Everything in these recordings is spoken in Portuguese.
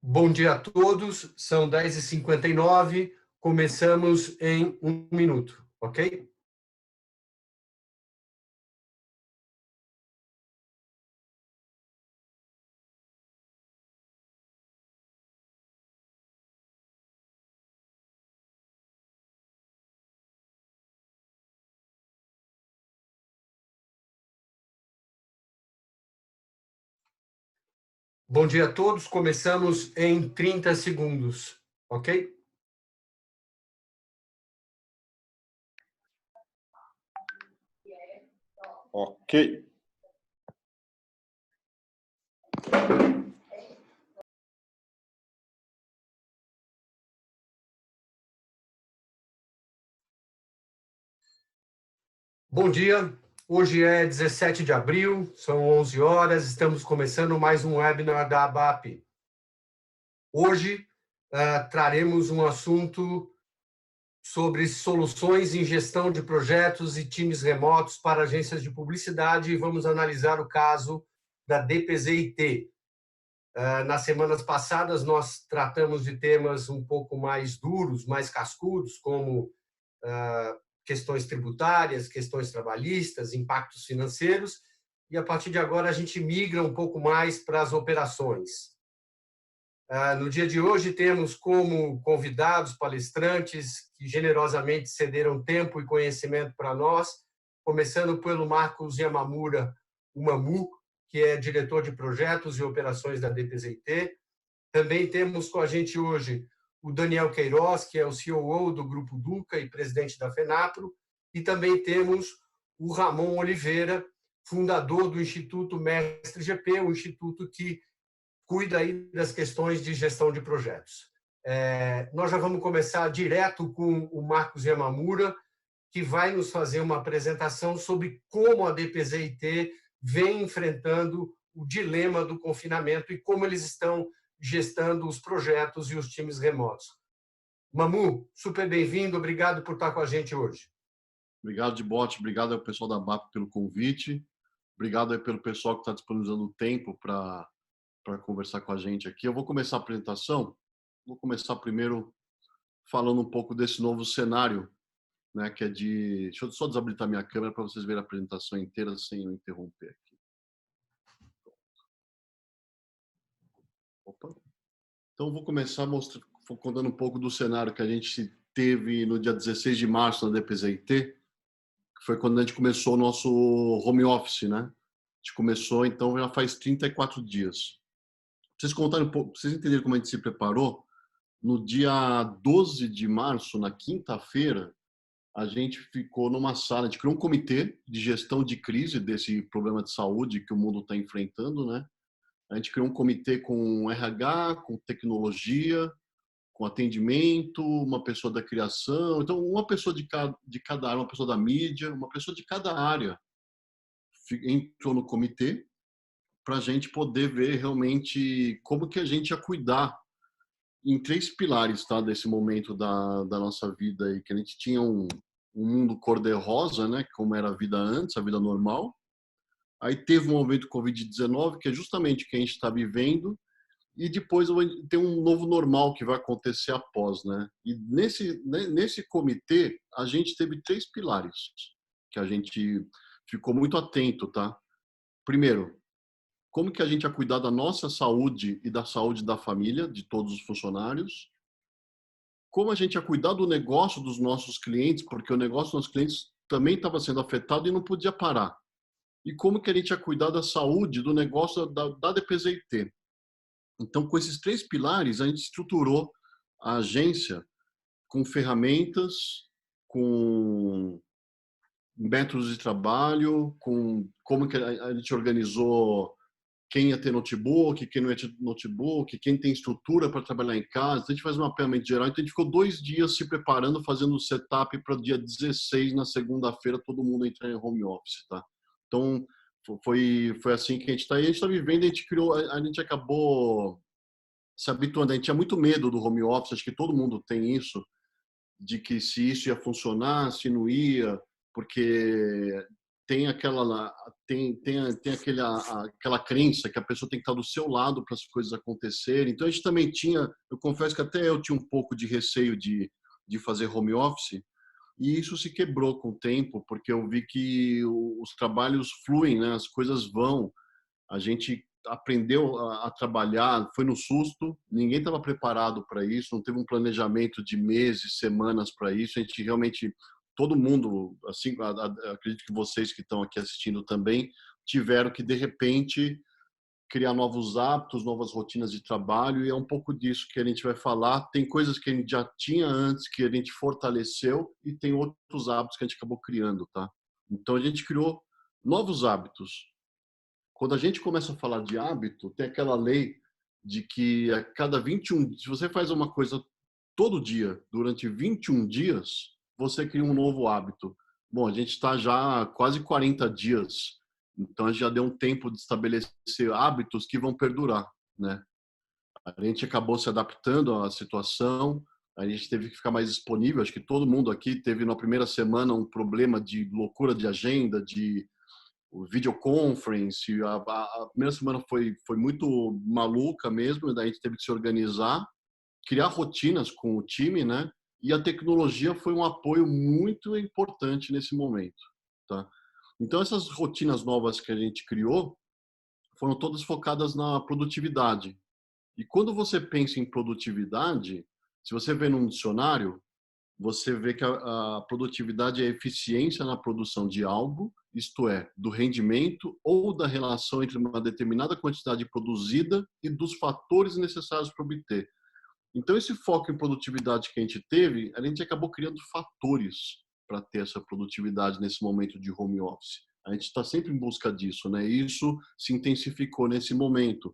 Bom dia a todos, são 10h59, começamos em 1 minuto, ok? Bom dia a todos, começamos em 30 segundos, ok? Ok. Bom dia, hoje é 17 de abril, são 11 horas, estamos começando mais um webinar da ABAP. Hoje traremos um assunto sobre soluções em gestão de projetos e times remotos para agências de publicidade e vamos analisar o caso da DPZIT. Nas semanas passadas, nós tratamos de temas um pouco mais duros, mais cascudos, como questões tributárias, questões trabalhistas, impactos financeiros, e a partir de agora a gente migra um pouco mais para as operações. No dia de hoje, temos como convidados palestrantes que generosamente cederam tempo e conhecimento para nós, começando pelo Marcos Yamamura, o Mamu, que é diretor de projetos e operações da DPZIT. Também temos com a gente hoje o Daniel Queiroz, que é o COO do Grupo Duca e presidente da FENAPRO, e também temos o Ramon Oliveira, fundador do Instituto Mestre GP, um instituto que cuida aí das questões de gestão de projetos. Nós já vamos começar direto com o Marcos Yamamura, que vai nos fazer uma apresentação sobre como a DPZIT vem enfrentando o dilema do confinamento e como eles estão gestando os projetos e os times remotos. Mamu, super bem-vindo, obrigado por estar com a gente hoje. Obrigado, Dibote. Obrigado ao pessoal da BAP pelo convite. Obrigado aí pelo pessoal que está disponibilizando o tempo para conversar com a gente aqui. Eu vou começar a apresentação. Vou começar primeiro falando um pouco desse novo cenário, né, que é de... Deixa eu só desabilitar minha câmera para vocês verem a apresentação inteira sem eu interromper aqui. Opa. Então, vou começar contando um pouco do cenário que a gente teve no dia 16 de março na DPZIT, que foi quando a gente começou o nosso home office, né? A gente começou, então, já faz 34 dias. Pra vocês contarem um pouco, pra vocês entenderem como a gente se preparou, no dia 12 de março, na quinta-feira, a gente ficou numa sala, a gente criou um comitê de gestão de crise desse problema de saúde que o mundo está enfrentando, né? A gente criou um comitê com RH, com tecnologia, com atendimento, uma pessoa da criação. Então, uma pessoa de cada área, uma pessoa da mídia, uma pessoa de cada área entrou no comitê para a gente poder ver realmente como que a gente ia cuidar em três pilares, tá, desse momento da nossa vida aí, que a gente tinha um mundo cor-de-rosa, né, como era a vida antes, a vida normal. Aí teve um momento Covid-19, que é justamente o que a gente está vivendo, e depois tem um novo normal que vai acontecer após, né? E nesse comitê, a gente teve três pilares que a gente ficou muito atento, tá? Primeiro, como que a gente ia cuidar da nossa saúde e da saúde da família, de todos os funcionários? Como a gente ia cuidar do negócio dos nossos clientes, porque o negócio dos nossos clientes também estava sendo afetado e não podia parar. E como que a gente ia cuidar da saúde do negócio da DPZIT. Então, com esses três pilares, a gente estruturou a agência com ferramentas, com métodos de trabalho, com como que a gente organizou quem ia ter notebook, quem não ia ter notebook, quem tem estrutura para trabalhar em casa. Então, a gente faz um mapeamento geral. Então, a gente ficou 2 dias se preparando, fazendo o setup para o dia 16, na segunda-feira, todo mundo entrar em home office, tá? Então, foi assim que a gente está. E a gente está vivendo, a gente acabou se habituando. A gente tinha muito medo do home office, acho que todo mundo tem isso, de que se isso ia funcionar, se não ia, porque tem aquela crença que a pessoa tem que estar do seu lado para as coisas acontecerem. Então a gente também tinha, eu confesso que até eu tinha um pouco de receio de fazer home office, e isso se quebrou com o tempo, porque eu vi que os trabalhos fluem, né? As coisas vão. A gente aprendeu a trabalhar, foi no susto, ninguém estava preparado para isso, não teve um planejamento de meses, semanas para isso. A gente realmente, todo mundo, assim, acredito que vocês que estão aqui assistindo também, tiveram que, de repente, criar novos hábitos, novas rotinas de trabalho, e é um pouco disso que a gente vai falar. Tem coisas que a gente já tinha antes, que a gente fortaleceu, e tem outros hábitos que a gente acabou criando, tá? Então, a gente criou novos hábitos. Quando a gente começa a falar de hábito, tem aquela lei de que a cada 21, se você faz uma coisa todo dia, durante 21 dias, você cria um novo hábito. Bom, a gente está já há quase 40 dias, então já deu um tempo de estabelecer hábitos que vão perdurar, né? A gente acabou se adaptando à situação, a gente teve que ficar mais disponível. Acho que todo mundo aqui teve na primeira semana um problema de loucura de agenda, de o videoconference. A primeira semana foi muito maluca mesmo, daí a gente teve que se organizar, criar rotinas com o time, né? E a tecnologia foi um apoio muito importante nesse momento, tá? Então essas rotinas novas que a gente criou foram todas focadas na produtividade. E quando você pensa em produtividade, se você vê num dicionário, você vê que a produtividade é a eficiência na produção de algo, isto é, do rendimento ou da relação entre uma determinada quantidade produzida e dos fatores necessários para obter. Então, esse foco em produtividade que a gente acabou criando fatores para ter essa produtividade nesse momento de home office. A gente está sempre em busca disso, né? E isso se intensificou nesse momento.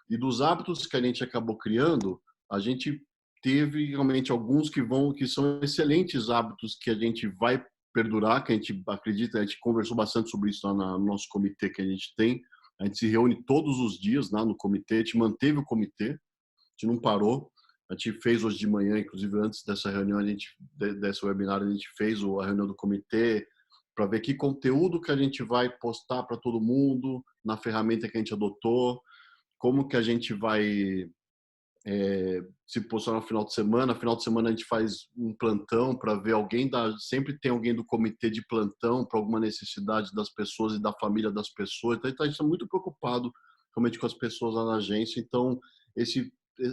E dos hábitos que a gente acabou criando, a gente teve realmente alguns que são excelentes hábitos que a gente vai perdurar, que a gente acredita, a gente conversou bastante sobre isso lá no nosso comitê que a gente tem. A gente se reúne todos os dias lá no comitê, a gente manteve o comitê, a gente não parou. A gente fez hoje de manhã, inclusive antes dessa reunião, desse webinar, a gente fez a reunião do comitê para ver que conteúdo que a gente vai postar para todo mundo na ferramenta que a gente adotou, como que a gente vai se posicionar no final de semana. No final de semana a gente faz um plantão para ver sempre tem alguém do comitê de plantão para alguma necessidade das pessoas e da família das pessoas. Então a gente está muito preocupado realmente com as pessoas lá na agência. Então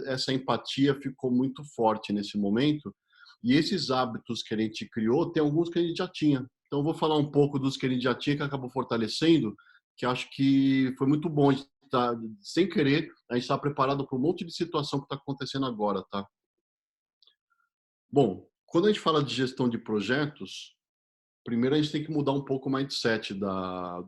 essa empatia ficou muito forte nesse momento. E esses hábitos que a gente criou, tem alguns que a gente já tinha. Então eu vou falar um pouco dos que a gente já tinha, que acabou fortalecendo, que acho que foi muito bom. Sem querer, a gente está preparado para um monte de situação que está acontecendo agora, tá? Bom, quando a gente fala de gestão de projetos, primeiro a gente tem que mudar um pouco o mindset da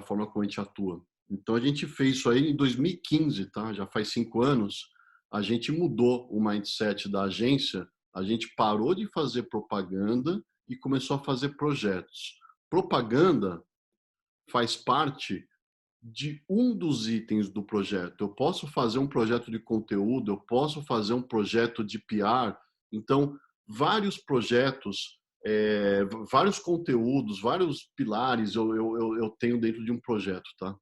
forma como a gente atua. Então a gente fez isso aí em 2015, tá? Já faz 5 anos. A gente mudou o mindset da agência. A gente parou de fazer propaganda e começou a fazer projetos. Propaganda faz parte de um dos itens do projeto. Eu posso fazer um projeto de conteúdo, eu posso fazer um projeto de PR. Então, vários projetos, vários conteúdos, vários pilares eu tenho dentro de um projeto, tá?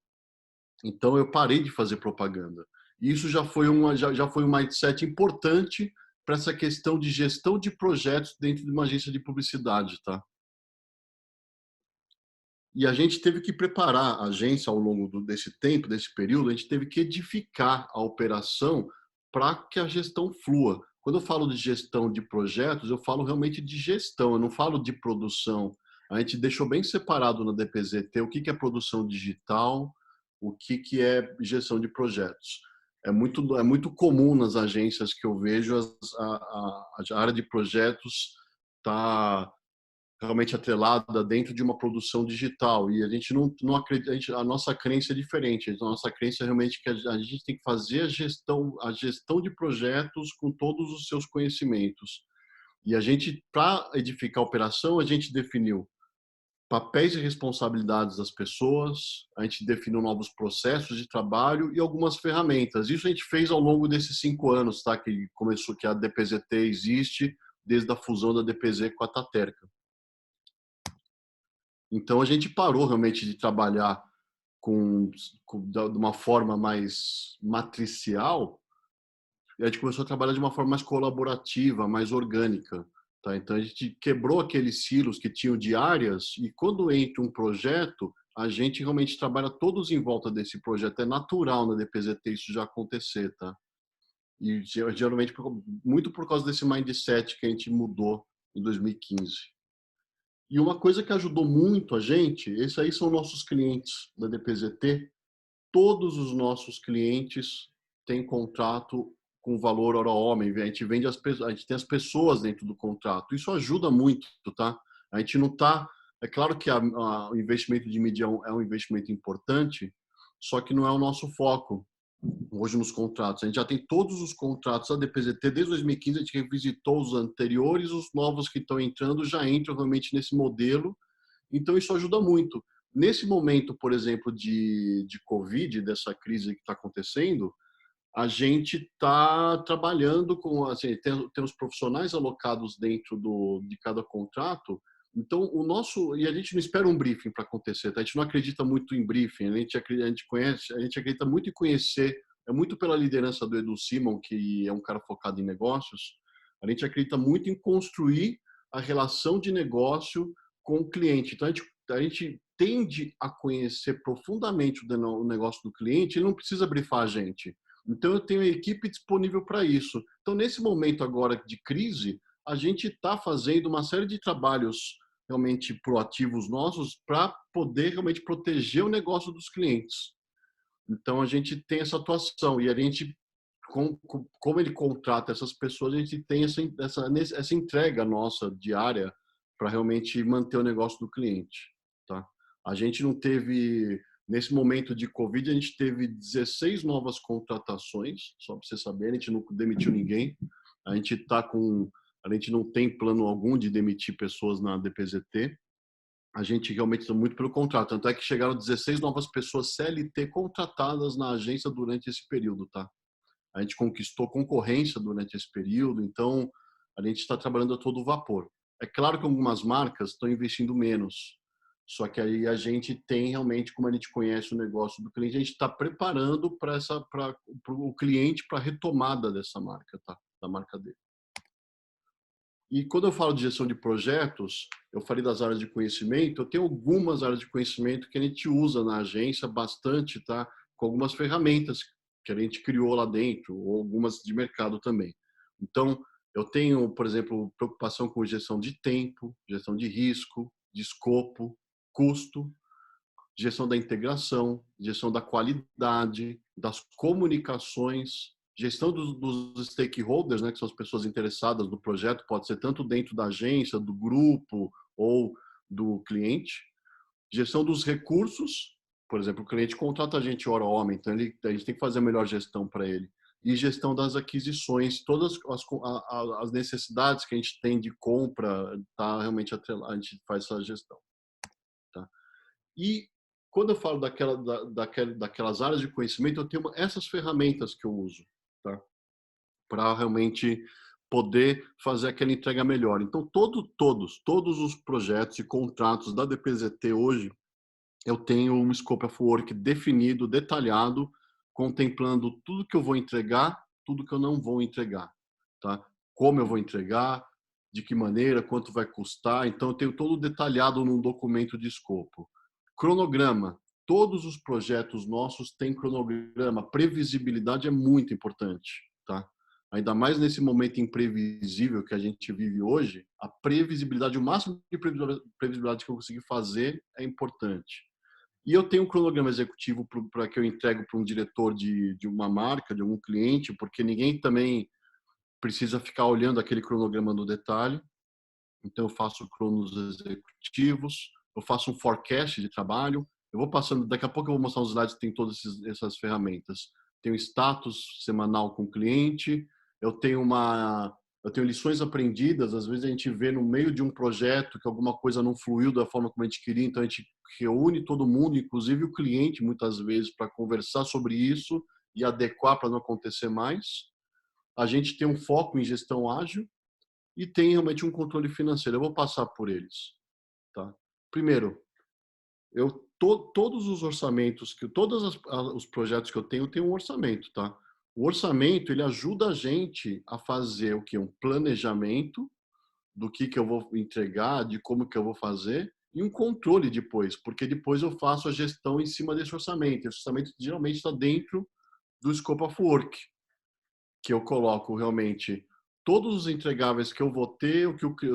Então, eu parei de fazer propaganda. E isso já foi um mindset importante para essa questão de gestão de projetos dentro de uma agência de publicidade, tá? E a gente teve que preparar a agência ao longo desse tempo, desse período, a gente teve que edificar a operação para que a gestão flua. Quando eu falo de gestão de projetos, eu falo realmente de gestão, eu não falo de produção. A gente deixou bem separado na DPZT o que é produção digital, o que é gestão de projetos. É muito comum nas agências que eu vejo a área de projetos tá realmente atrelada dentro de uma produção digital, e a gente não acredita, a nossa crença é diferente. A nossa crença é realmente que a gente tem que fazer a gestão de projetos com todos os seus conhecimentos. E a gente, para edificar a operação, a gente definiu papéis e responsabilidades das pessoas, a gente definiu novos processos de trabalho e algumas ferramentas. Isso a gente fez ao longo desses 5 anos, tá? Que a DPZT existe desde a fusão da DPZ com a Taterca. Então a gente parou realmente de trabalhar de uma forma mais matricial, e a gente começou a trabalhar de uma forma mais colaborativa, mais orgânica. Tá? Então a gente quebrou aqueles silos que tinham de áreas, e quando entra um projeto, a gente realmente trabalha todos em volta desse projeto. É natural na DPZT isso já acontecer, tá? E geralmente muito por causa desse mindset que a gente mudou em 2015. E uma coisa que ajudou muito a gente, esses aí são nossos clientes da DPZT. Todos os nossos clientes têm contrato com valor hora homem. A gente vende a gente tem as pessoas dentro do contrato. Isso ajuda muito, tá? A gente não tá. É claro que o investimento de mídia é um investimento importante, só que não é o nosso foco hoje nos contratos. A gente já tem todos os contratos da DPZT desde 2015. A gente revisitou os anteriores, os novos que estão entrando já entram realmente nesse modelo. Então isso ajuda muito. Nesse momento, por exemplo, de Covid, dessa crise que está acontecendo, a gente está trabalhando com, assim, tem os profissionais alocados dentro de cada contrato. Então, e a gente não espera um briefing para acontecer, tá? A gente não acredita muito em briefing, a gente acredita muito em conhecer, é muito pela liderança do Edu Simon, que é um cara focado em negócios, a gente acredita muito em construir a relação de negócio com o cliente. Então, a gente tende a conhecer profundamente o negócio do cliente e não precisa brifar a gente. Então, eu tenho a equipe disponível para isso. Então, nesse momento agora de crise, a gente está fazendo uma série de trabalhos realmente proativos nossos para poder realmente proteger o negócio dos clientes. Então, a gente tem essa atuação e a gente, como ele contrata essas pessoas, a gente tem essa entrega nossa diária para realmente manter o negócio do cliente. Tá? A gente não teve nesse momento de Covid, a gente teve 16 novas contratações, só para você saber, a gente não demitiu ninguém. A gente a gente não tem plano algum de demitir pessoas na DPZT. A gente realmente está muito pelo contrário. Tanto é que chegaram 16 novas pessoas CLT contratadas na agência durante esse período, tá? A gente conquistou concorrência durante esse período, então a gente está trabalhando a todo vapor. É claro que algumas marcas estão investindo menos, só que aí a gente tem realmente, como a gente conhece o negócio do cliente, a gente está preparando para o cliente para a retomada dessa marca, tá? Da marca dele. E quando eu falo de gestão de projetos, eu falei das áreas de conhecimento, eu tenho algumas áreas de conhecimento que a gente usa na agência bastante, tá? Com algumas ferramentas que a gente criou lá dentro, ou algumas de mercado também. Então, eu tenho, por exemplo, preocupação com gestão de tempo, gestão de risco, de escopo, custo, gestão da integração, gestão da qualidade, das comunicações, gestão dos stakeholders, né, que são as pessoas interessadas no projeto, pode ser tanto dentro da agência, do grupo ou do cliente, gestão dos recursos, por exemplo, o cliente contrata a gente hora homem, então a gente tem que fazer a melhor gestão para ele, e gestão das aquisições, todas as necessidades que a gente tem de compra, tá realmente atrelado, a gente faz essa gestão. Tá? E quando eu falo daquelas áreas de conhecimento, eu tenho essas ferramentas que eu uso, tá? Para realmente poder fazer aquela entrega melhor. Então, todos os projetos e contratos da DPZT hoje, eu tenho um scope of work definido, detalhado, contemplando tudo que eu vou entregar, tudo que eu não vou entregar, tá? Como eu vou entregar, de que maneira, quanto vai custar. Então, eu tenho todo detalhado num documento de escopo. Cronograma. Todos os projetos nossos têm cronograma. Previsibilidade é muito importante, tá? Ainda mais nesse momento imprevisível que a gente vive hoje, a previsibilidade, o máximo de previsibilidade que eu conseguir fazer é importante. E eu tenho um cronograma executivo para que eu entrego para um diretor de uma marca, de algum cliente, porque ninguém também precisa ficar olhando aquele cronograma no detalhe. Então, eu faço cronos executivos, eu faço um forecast de trabalho, eu vou passando, daqui a pouco eu vou mostrar os slides que tem todas essas ferramentas. Tenho status semanal com o cliente, eu tenho lições aprendidas, às vezes a gente vê no meio de um projeto que alguma coisa não fluiu da forma como a gente queria, então a gente reúne todo mundo, inclusive o cliente, muitas vezes, para conversar sobre isso e adequar para não acontecer mais. A gente tem um foco em gestão ágil, e tem realmente um controle financeiro. Eu vou passar por eles. Tá? Primeiro, todos os orçamentos, os projetos que eu tenho um orçamento, tá? O orçamento, ele ajuda a gente a fazer o que? Um planejamento do que eu vou entregar, de como que eu vou fazer, e um controle depois, porque depois eu faço a gestão em cima desse orçamento. Esse orçamento geralmente está dentro do Scope of Work, que eu coloco realmente todos os entregáveis que eu vou ter,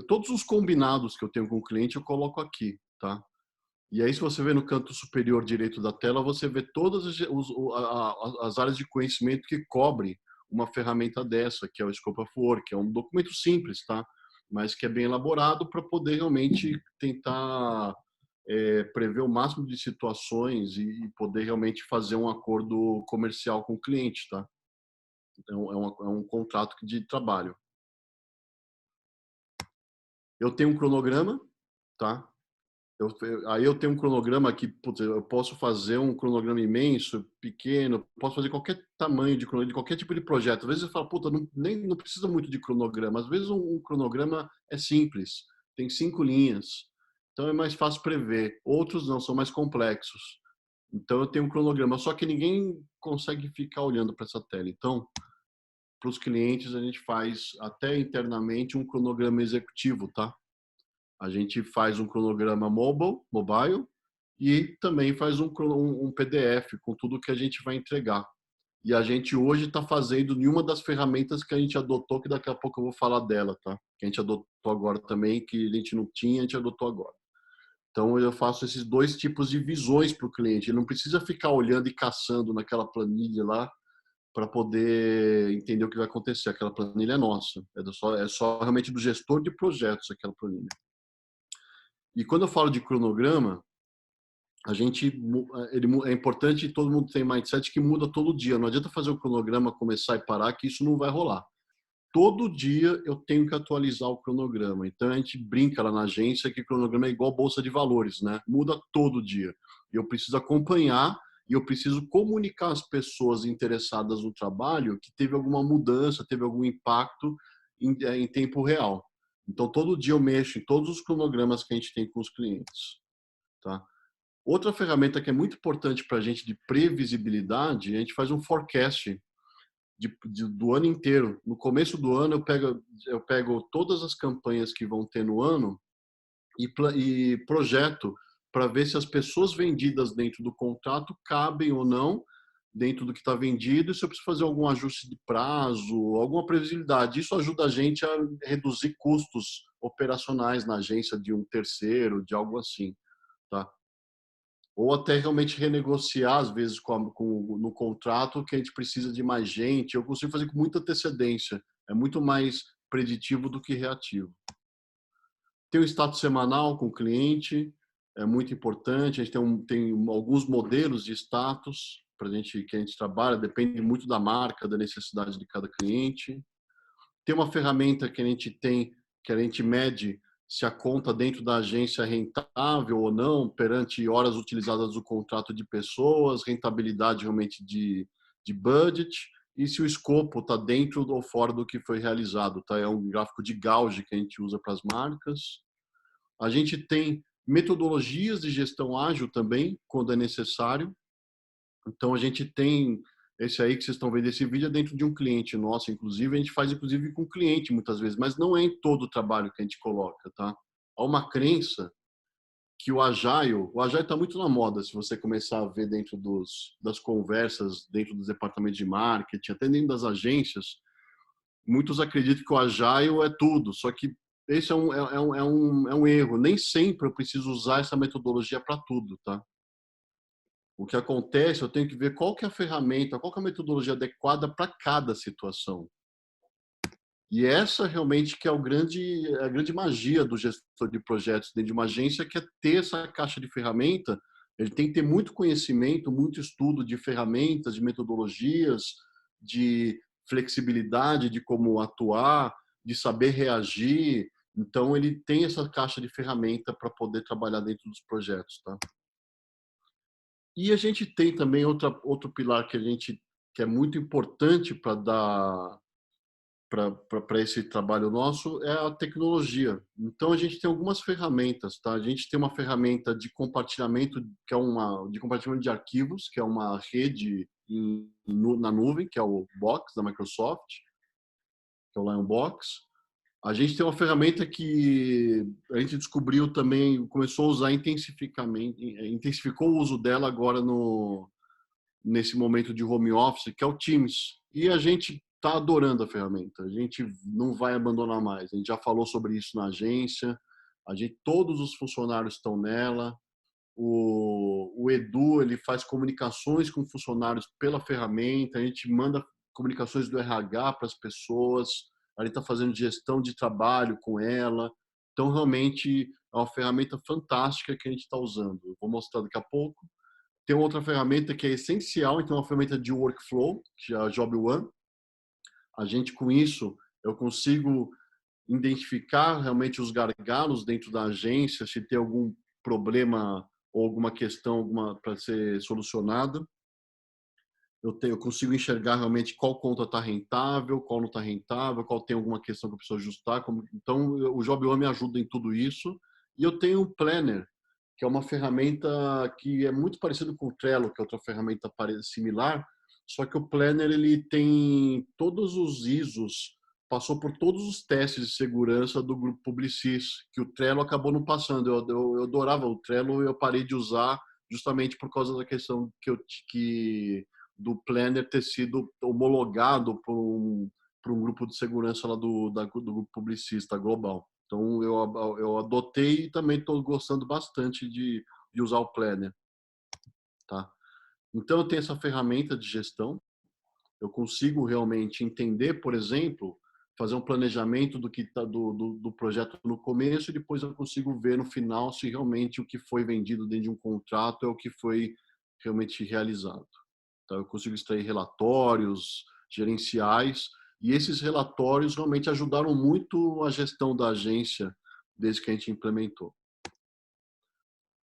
todos os combinados que eu tenho com o cliente, eu coloco aqui, tá? E aí, se você vê no canto superior direito da tela, você vê todas as áreas de conhecimento que cobrem uma ferramenta dessa, que é o Scope of Work. É um documento simples, tá? Mas que é bem elaborado para poder realmente tentar prever o máximo de situações e poder realmente fazer um acordo comercial com o cliente, tá? Então, é um contrato de trabalho. Eu tenho um cronograma, tá? Aí eu tenho um cronograma que, putz, eu posso fazer um cronograma imenso, pequeno, posso fazer qualquer tamanho de cronograma, de qualquer tipo de projeto. Às vezes eu falo, puta, não precisa muito de cronograma. Às vezes um cronograma é simples, tem 5 linhas, então é mais fácil prever. Outros não, são mais complexos. Então eu tenho um cronograma, só que ninguém consegue ficar olhando para essa tela. Então, para os clientes, a gente faz até internamente um cronograma executivo, tá? A gente faz um cronograma mobile, e também faz um PDF com tudo que a gente vai entregar. E a gente hoje está fazendo em uma das ferramentas que a gente adotou, que daqui a pouco eu vou falar dela, tá? Que a gente adotou agora também, que a gente não tinha, a gente adotou agora. Então eu faço esses dois tipos de visões para o cliente. Ele não precisa ficar olhando e caçando naquela planilha lá para poder entender o que vai acontecer. Aquela planilha é nossa. É só realmente do gestor de projetos aquela planilha. E quando eu falo de cronograma, é importante todo mundo ter mindset que muda todo dia. Não adianta fazer o cronograma, começar e parar, que isso não vai rolar. Todo dia eu tenho que atualizar o cronograma. Então a gente brinca lá na agência que o cronograma é igual bolsa de valores, né? Muda todo dia. E eu preciso acompanhar e eu preciso comunicar às pessoas interessadas no trabalho que teve alguma mudança, teve algum impacto em tempo real. Então todo dia eu mexo em todos os cronogramas que a gente tem com os clientes, tá? Outra ferramenta que é muito importante para a gente de previsibilidade, a gente faz um forecast do ano inteiro. No começo do ano, eu pego todas as campanhas que vão ter no ano e projeto para ver se as pessoas vendidas dentro do contrato cabem ou não dentro do que está vendido e se eu preciso fazer algum ajuste de prazo, alguma previsibilidade. Isso ajuda a gente a reduzir custos operacionais na agência de um terceiro, de algo assim, tá? Ou até realmente renegociar, às vezes, no contrato, que a gente precisa de mais gente. Eu consigo fazer com muita antecedência. É muito mais preditivo do que reativo. Tem o status semanal com o cliente, é muito importante. A gente tem alguns modelos de status que a gente trabalha, depende muito da marca, da necessidade de cada cliente. Tem uma ferramenta que a gente mede se a conta dentro da agência é rentável ou não, perante horas utilizadas do contrato de pessoas, rentabilidade realmente de budget, e se o escopo está dentro ou fora do que foi realizado. Tá? É um gráfico de gauge que a gente usa para as marcas. A gente tem metodologias de gestão ágil também, quando é necessário. Então, a gente tem esse aí que vocês estão vendo, esse vídeo é dentro de um cliente nosso, inclusive, a gente faz inclusive com o cliente muitas vezes, mas não é em todo o trabalho que a gente coloca, tá? Há uma crença que o Agile está muito na moda, se você começar a ver dentro das conversas, dentro dos departamentos de marketing, até dentro das agências, muitos acreditam que o Agile é tudo, só que esse é um erro. Nem sempre eu preciso usar essa metodologia para tudo, tá? O que acontece, eu tenho que ver qual que é a ferramenta, qual que é a metodologia adequada para cada situação. E essa realmente que é a grande magia do gestor de projetos dentro de uma agência, que é ter essa caixa de ferramenta. Ele tem que ter muito conhecimento, muito estudo de ferramentas, de metodologias, de flexibilidade, de como atuar, de saber reagir. Então, ele tem essa caixa de ferramenta para poder trabalhar dentro dos projetos, tá? E a gente tem também outro pilar que é muito importante para dar para esse trabalho nosso é a tecnologia. Então a gente tem algumas ferramentas, tá? A gente tem uma ferramenta de compartilhamento que é uma de compartilhamento de arquivos, que é uma rede na nuvem, que é o Box da Microsoft, que é o Lionbox. A gente tem uma ferramenta que a gente descobriu também, começou a usar intensificou o uso dela agora nesse momento de home office, que é o Teams. E a gente está adorando a ferramenta. A gente não vai abandonar mais. A gente já falou sobre isso na agência. Todos os funcionários estão nela. O Edu, ele faz comunicações com funcionários pela ferramenta. A gente manda comunicações do RH para as pessoas. A gente está fazendo gestão de trabalho com ela. Então, realmente, é uma ferramenta fantástica que a gente está usando. Eu vou mostrar daqui a pouco. Tem outra ferramenta que é essencial, então, uma ferramenta de workflow, que é a Job One. A gente, com isso, eu consigo identificar realmente os gargalos dentro da agência, se tem algum problema ou alguma questão para ser solucionada. Eu consigo enxergar realmente qual conta está rentável, qual não está rentável, qual tem alguma questão que eu preciso ajustar. Então, o Job One me ajuda em tudo isso. E eu tenho o Planner, que é uma ferramenta que é muito parecido com o Trello, que é outra ferramenta similar, só que o Planner ele tem todos os ISOs, passou por todos os testes de segurança do grupo Publicis, que o Trello acabou não passando. Eu adorava o Trello e eu parei de usar justamente por causa da questão que do Planner ter sido homologado por um grupo de segurança lá do grupo Publicista global. Então, eu adotei e também estou gostando bastante de usar o Planner. Tá? Então, eu tenho essa ferramenta de gestão. Eu consigo realmente entender, por exemplo, fazer um planejamento do que tá, do projeto no começo e depois eu consigo ver no final se realmente o que foi vendido dentro de um contrato é o que foi realmente realizado. Então, eu consigo extrair relatórios gerenciais e esses relatórios realmente ajudaram muito a gestão da agência desde que a gente implementou.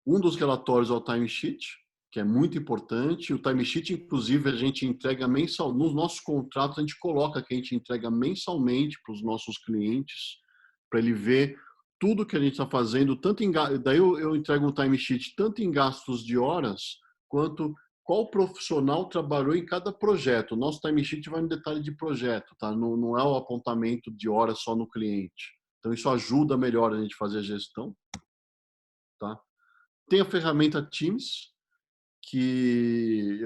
Um dos relatórios é o timesheet, que é muito importante. O timesheet, inclusive, a gente entrega mensal. Nos nossos contratos, a gente coloca que a gente entrega mensalmente para os nossos clientes, para ele ver tudo que a gente está fazendo. Daí eu entrego um timesheet tanto em gastos de horas, quanto qual profissional trabalhou em cada projeto. O nosso timesheet vai no detalhe de projeto, tá? Não é o apontamento de horas só no cliente. Então, isso ajuda melhor a gente fazer a gestão, tá? Tem a ferramenta Teams, que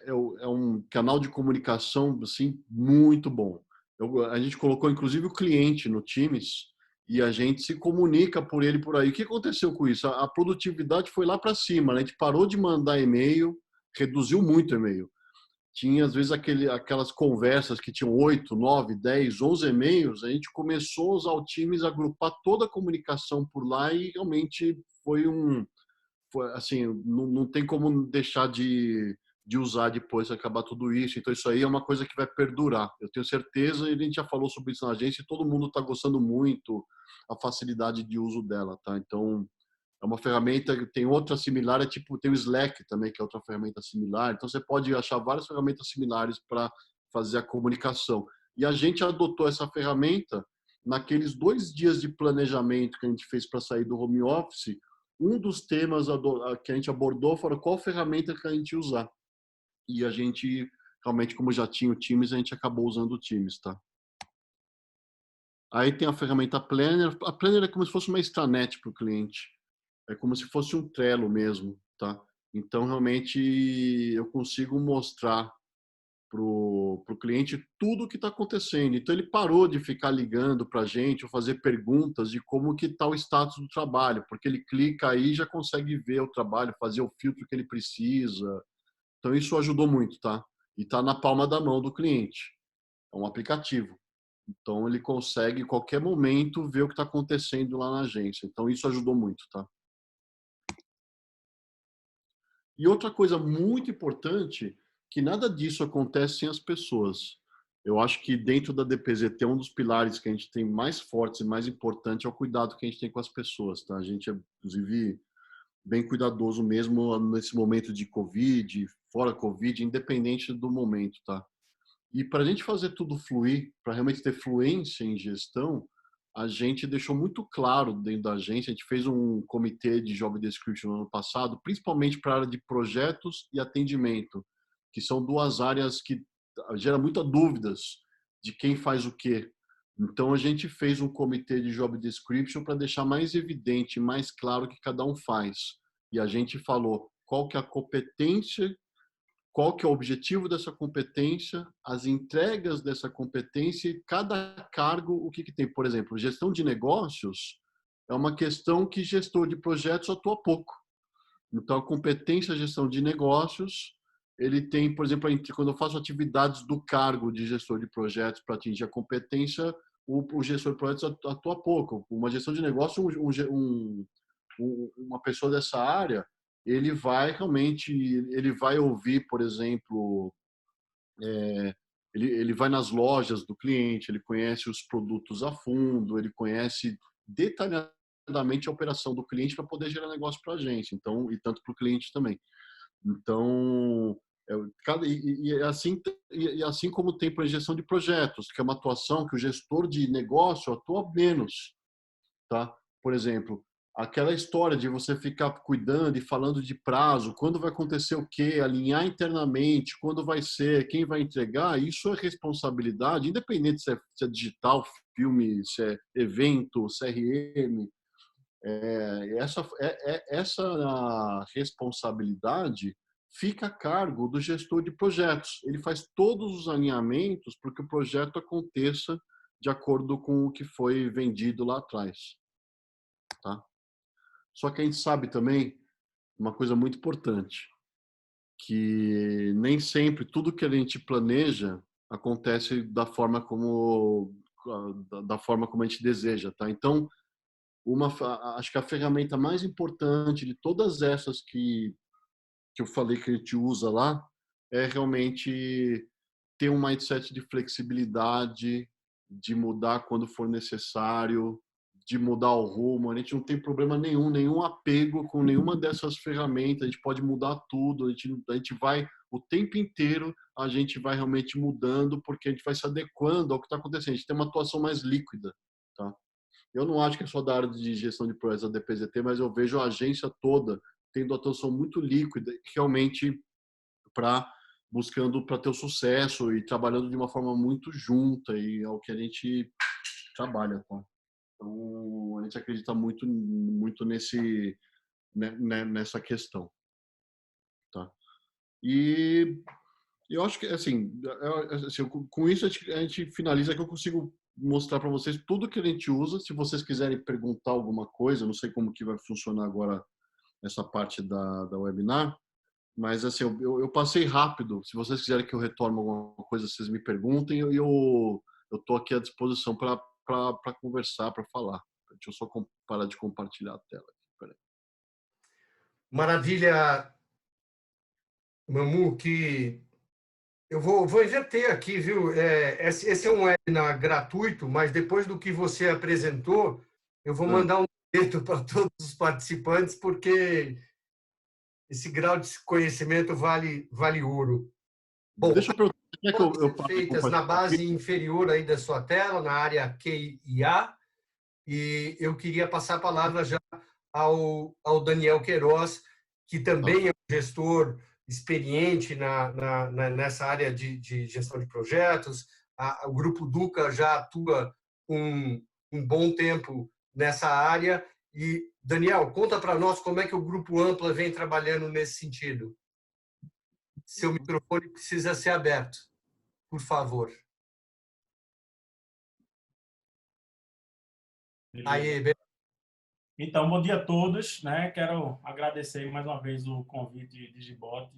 é um canal de comunicação assim, muito bom. A gente colocou, inclusive, o cliente no Teams e a gente se comunica por ele por aí. O que aconteceu com isso? A produtividade foi lá para cima. Né? A gente parou de mandar e-mail, reduziu muito o e-mail. Tinha, às vezes, aquelas conversas que tinham 8, 9, 10, 11 e-mails. A gente começou a usar o Teams, agrupar toda a comunicação por lá e realmente foi assim, não tem como deixar de usar depois que acabar tudo isso. Então, isso aí é uma coisa que vai perdurar. Eu tenho certeza, e a gente já falou sobre isso na agência, e todo mundo está gostando muito a facilidade de uso dela, tá? Então, é uma ferramenta, tem outra similar, tem o Slack também, que é outra ferramenta similar. Então, você pode achar várias ferramentas similares para fazer a comunicação. E a gente adotou essa ferramenta naqueles 2 dias de planejamento que a gente fez para sair do home office. Um dos temas que a gente abordou foi qual ferramenta que a gente usar. E a gente, realmente, como já tinha o Teams, a gente acabou usando o Teams, tá? Aí tem a ferramenta Planner. A Planner é como se fosse uma extranet para o cliente. É como se fosse um Trello mesmo, tá? Então, realmente, eu consigo mostrar pro cliente tudo o que está acontecendo. Então, ele parou de ficar ligando para a gente ou fazer perguntas de como que está o status do trabalho, porque ele clica aí e já consegue ver o trabalho, fazer o filtro que ele precisa. Então, isso ajudou muito, tá? E está na palma da mão do cliente. É um aplicativo. Então, ele consegue, em qualquer momento, ver o que está acontecendo lá na agência. Então, isso ajudou muito, tá? E outra coisa muito importante, que nada disso acontece sem as pessoas. Eu acho que dentro da DPZT, um dos pilares que a gente tem mais fortes e mais importante é o cuidado que a gente tem com as pessoas, tá? A gente é, inclusive, bem cuidadoso mesmo nesse momento de Covid, fora Covid, independente do momento, tá? E para a gente fazer tudo fluir, para realmente ter fluência em gestão, a gente deixou muito claro dentro da agência, a gente fez um comitê de job description no ano passado, principalmente para a área de projetos e atendimento, que são duas áreas que geram muitas dúvidas de quem faz o quê. Então a gente fez um comitê de job description para deixar mais evidente, mais claro o que cada um faz. E a gente falou qual que é a competência, qual que é o objetivo dessa competência, as entregas dessa competência e cada cargo, o que tem. Por exemplo, gestão de negócios é uma questão que gestor de projetos atua pouco. Então, a competência gestão de negócios, ele tem, por exemplo, quando eu faço atividades do cargo de gestor de projetos para atingir a competência, o gestor de projetos atua pouco. Uma gestão de negócio, uma pessoa dessa área, ele vai ouvir, por exemplo, ele vai nas lojas do cliente, ele conhece os produtos a fundo, ele conhece detalhadamente a operação do cliente para poder gerar negócio para a gente, então, e tanto para o cliente também. Então, assim como tem para gestão de projetos, que é uma atuação que o gestor de negócio atua menos, tá? Por exemplo, aquela história de você ficar cuidando e falando de prazo, quando vai acontecer o quê, alinhar internamente, quando vai ser, quem vai entregar, isso é responsabilidade, independente se é digital, filme, se é evento, CRM. Essa responsabilidade fica a cargo do gestor de projetos. Ele faz todos os alinhamentos para que o projeto aconteça de acordo com o que foi vendido lá atrás. Tá? Só que a gente sabe também uma coisa muito importante, que nem sempre tudo que a gente planeja acontece da forma como a gente deseja, tá? Então, acho que a ferramenta mais importante de todas essas que eu falei que a gente usa lá é realmente ter um mindset de flexibilidade, de mudar quando for necessário, de mudar o rumo. A gente não tem problema nenhum apego com nenhuma dessas ferramentas. A gente pode mudar tudo. A gente vai o tempo inteiro, a gente vai realmente mudando porque a gente vai se adequando ao que está acontecendo. A gente tem uma atuação mais líquida, tá? Eu não acho que é só da área de gestão de projetos da DPZT, mas eu vejo a agência toda tendo atuação muito líquida, realmente buscando para ter o sucesso e trabalhando de uma forma muito junta, e é o que a gente trabalha, tá? Então, a gente acredita muito nessa questão, tá? E eu acho que, assim, com isso a gente finaliza, que eu consigo mostrar para vocês tudo que a gente usa. Se vocês quiserem perguntar alguma coisa, não sei como que vai funcionar agora essa parte da webinar, mas assim, eu passei rápido. Se vocês quiserem que eu retorne alguma coisa, vocês me perguntem, e eu estou aqui à disposição para conversar, para falar. Deixa eu só parar de compartilhar a tela. Peraí. Maravilha, Mamu, que eu vou inverter aqui, viu? Esse é um webinar gratuito, mas depois do que você apresentou, eu vou mandar um texto para todos os participantes, porque esse grau de conhecimento vale ouro. Bom, deixa eu perguntar, feitas na base inferior aí da sua tela, na área Q e A, e eu queria passar a palavra já ao Daniel Queiroz, que também é um gestor experiente nessa área de gestão de projetos. O Grupo Duca já atua um bom tempo nessa área. E, Daniel, conta para nós como é que o Grupo Ampla vem trabalhando nesse sentido. Seu microfone precisa ser aberto, por favor. Aí, então, bom dia a todos, né? Quero agradecer mais uma vez o convite de Gibote,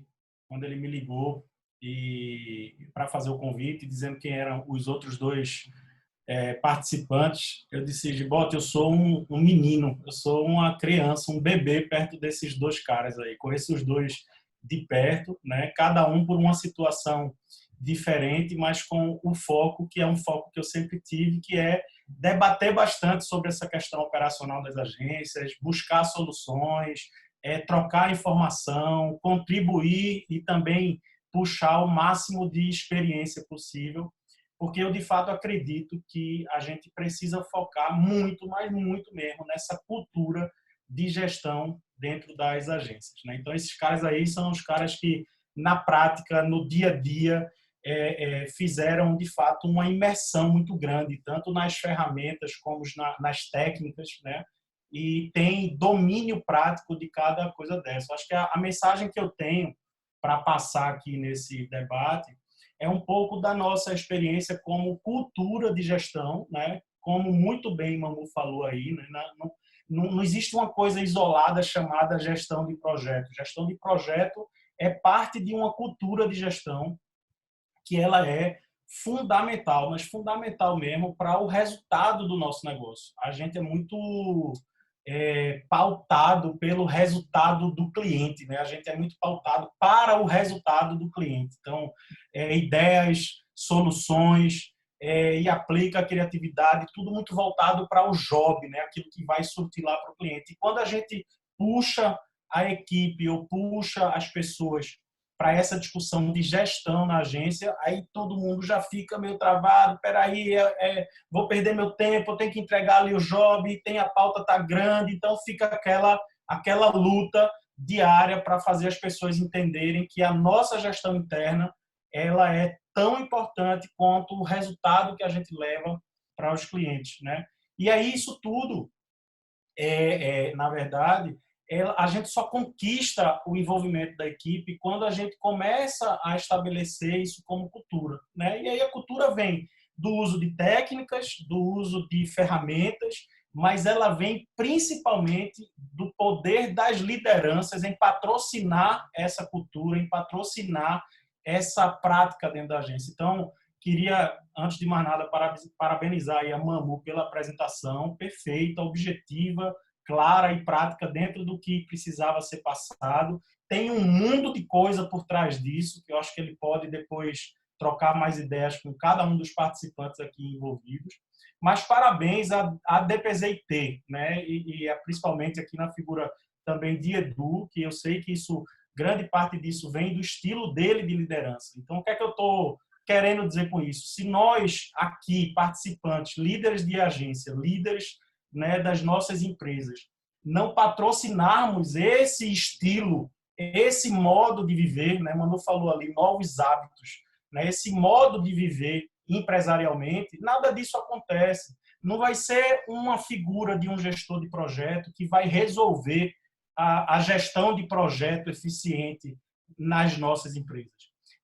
quando ele me ligou e para fazer o convite, dizendo quem eram os outros dois participantes. Eu disse: Gibote, eu sou um menino, eu sou uma criança, um bebê perto desses dois caras aí. Conheço os dois de perto, né? Cada um por uma situação diferente, mas com o foco, que é um foco que eu sempre tive, que é debater bastante sobre essa questão operacional das agências, buscar soluções, trocar informação, contribuir e também puxar o máximo de experiência possível, porque eu, de fato, acredito que a gente precisa focar muito, mas muito mesmo, nessa cultura de gestão dentro das agências, né? Então, esses caras aí são os caras que, na prática, no dia a dia, fizeram, de fato, uma imersão muito grande, tanto nas ferramentas como nas técnicas, né? E tem domínio prático de cada coisa dessa. Acho que a mensagem que eu tenho para passar aqui nesse debate é um pouco da nossa experiência como cultura de gestão, né? Como muito bem Mamu falou aí, né? Não existe uma coisa isolada chamada gestão de projeto. Gestão de projeto é parte de uma cultura de gestão que ela é fundamental, mas fundamental mesmo para o resultado do nosso negócio. A gente é muito pautado pelo resultado do cliente, né? A gente é muito pautado para o resultado do cliente. Então, ideias, soluções, e aplica a criatividade, tudo muito voltado para o job, né? Aquilo que vai surtir lá para o cliente. E quando a gente puxa a equipe ou puxa as pessoas para essa discussão de gestão na agência, aí todo mundo já fica meio travado, peraí, vou perder meu tempo, eu tenho que entregar ali o job, tem a pauta tá grande, então fica aquela luta diária para fazer as pessoas entenderem que a nossa gestão interna ela é tão importante quanto o resultado que a gente leva para os clientes, né? E aí isso tudo, na verdade, a gente só conquista o envolvimento da equipe quando a gente começa a estabelecer isso como cultura, né? E aí a cultura vem do uso de técnicas, do uso de ferramentas, mas ela vem principalmente do poder das lideranças em patrocinar essa cultura, em patrocinar essa prática dentro da agência. Então, queria, antes de mais nada, parabenizar aí a Mamu pela apresentação perfeita, objetiva, clara e prática dentro do que precisava ser passado. Tem um mundo de coisa por trás disso, que eu acho que ele pode depois trocar mais ideias com cada um dos participantes aqui envolvidos. Mas parabéns à DPZIT, né? E principalmente aqui na figura também de Edu, que eu sei que isso, grande parte disso vem do estilo dele de liderança. Então, o que é que eu estou querendo dizer com isso? Se nós aqui, participantes, líderes de agência, líderes, né, das nossas empresas, não patrocinarmos esse estilo, esse modo de viver, né, Manu falou ali, novos hábitos, né, esse modo de viver empresarialmente, nada disso acontece. Não vai ser uma figura de um gestor de projeto que vai resolver a gestão de projeto eficiente nas nossas empresas.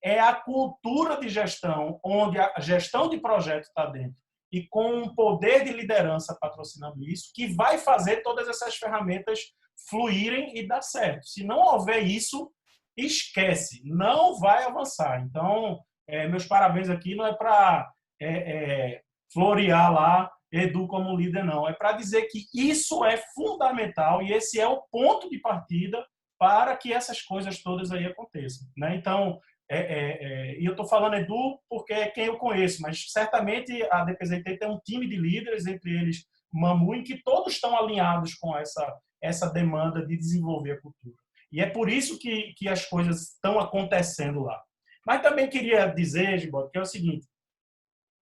É a cultura de gestão, onde a gestão de projeto está dentro, e com um poder de liderança patrocinando isso, que vai fazer todas essas ferramentas fluírem e dar certo. Se não houver isso, esquece, não vai avançar. Então, meus parabéns aqui não é para florear lá Edu como líder, não. É para dizer que isso é fundamental e esse é o ponto de partida para que essas coisas todas aí aconteçam, né? Então, e eu estou falando Edu porque é quem eu conheço, mas certamente a DPZIT tem um time de líderes, entre eles Mamu, em que todos estão alinhados com essa demanda de desenvolver a cultura. E é por isso que as coisas estão acontecendo lá. Mas também queria dizer, Gibote, que é o seguinte,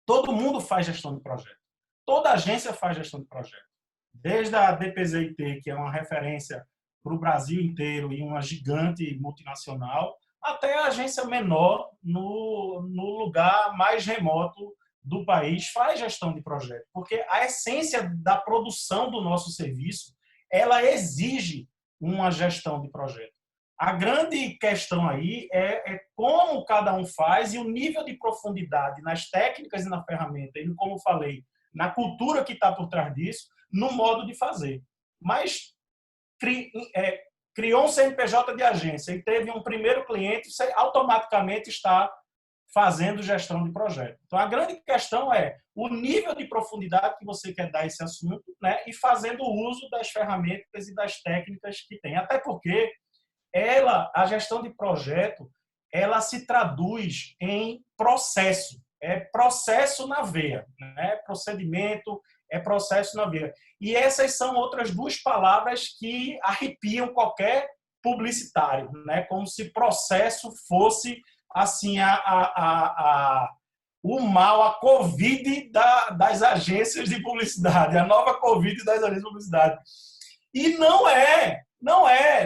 todo mundo faz gestão de projeto. Toda agência faz gestão de projeto. Desde a DPZIT, que é uma referência para o Brasil inteiro e uma gigante multinacional, até a agência menor no lugar mais remoto do país faz gestão de projeto, porque a essência da produção do nosso serviço, ela exige uma gestão de projeto. A grande questão aí é como cada um faz e o nível de profundidade nas técnicas e na ferramenta, e como eu falei, na cultura que está por trás disso, no modo de fazer. Mas criou um CNPJ de agência e teve um primeiro cliente, você automaticamente está fazendo gestão de projeto. Então, a grande questão é o nível de profundidade que você quer dar a esse assunto, né? E fazendo uso das ferramentas e das técnicas que tem. Até porque a gestão de projeto, ela se traduz em processo. É processo na veia, né? Procedimento, é processo na veia. E essas são outras duas palavras que arrepiam qualquer publicitário, né? Como se processo fosse assim, o mal, a Covid das agências de publicidade, a nova Covid das agências de publicidade. E não é.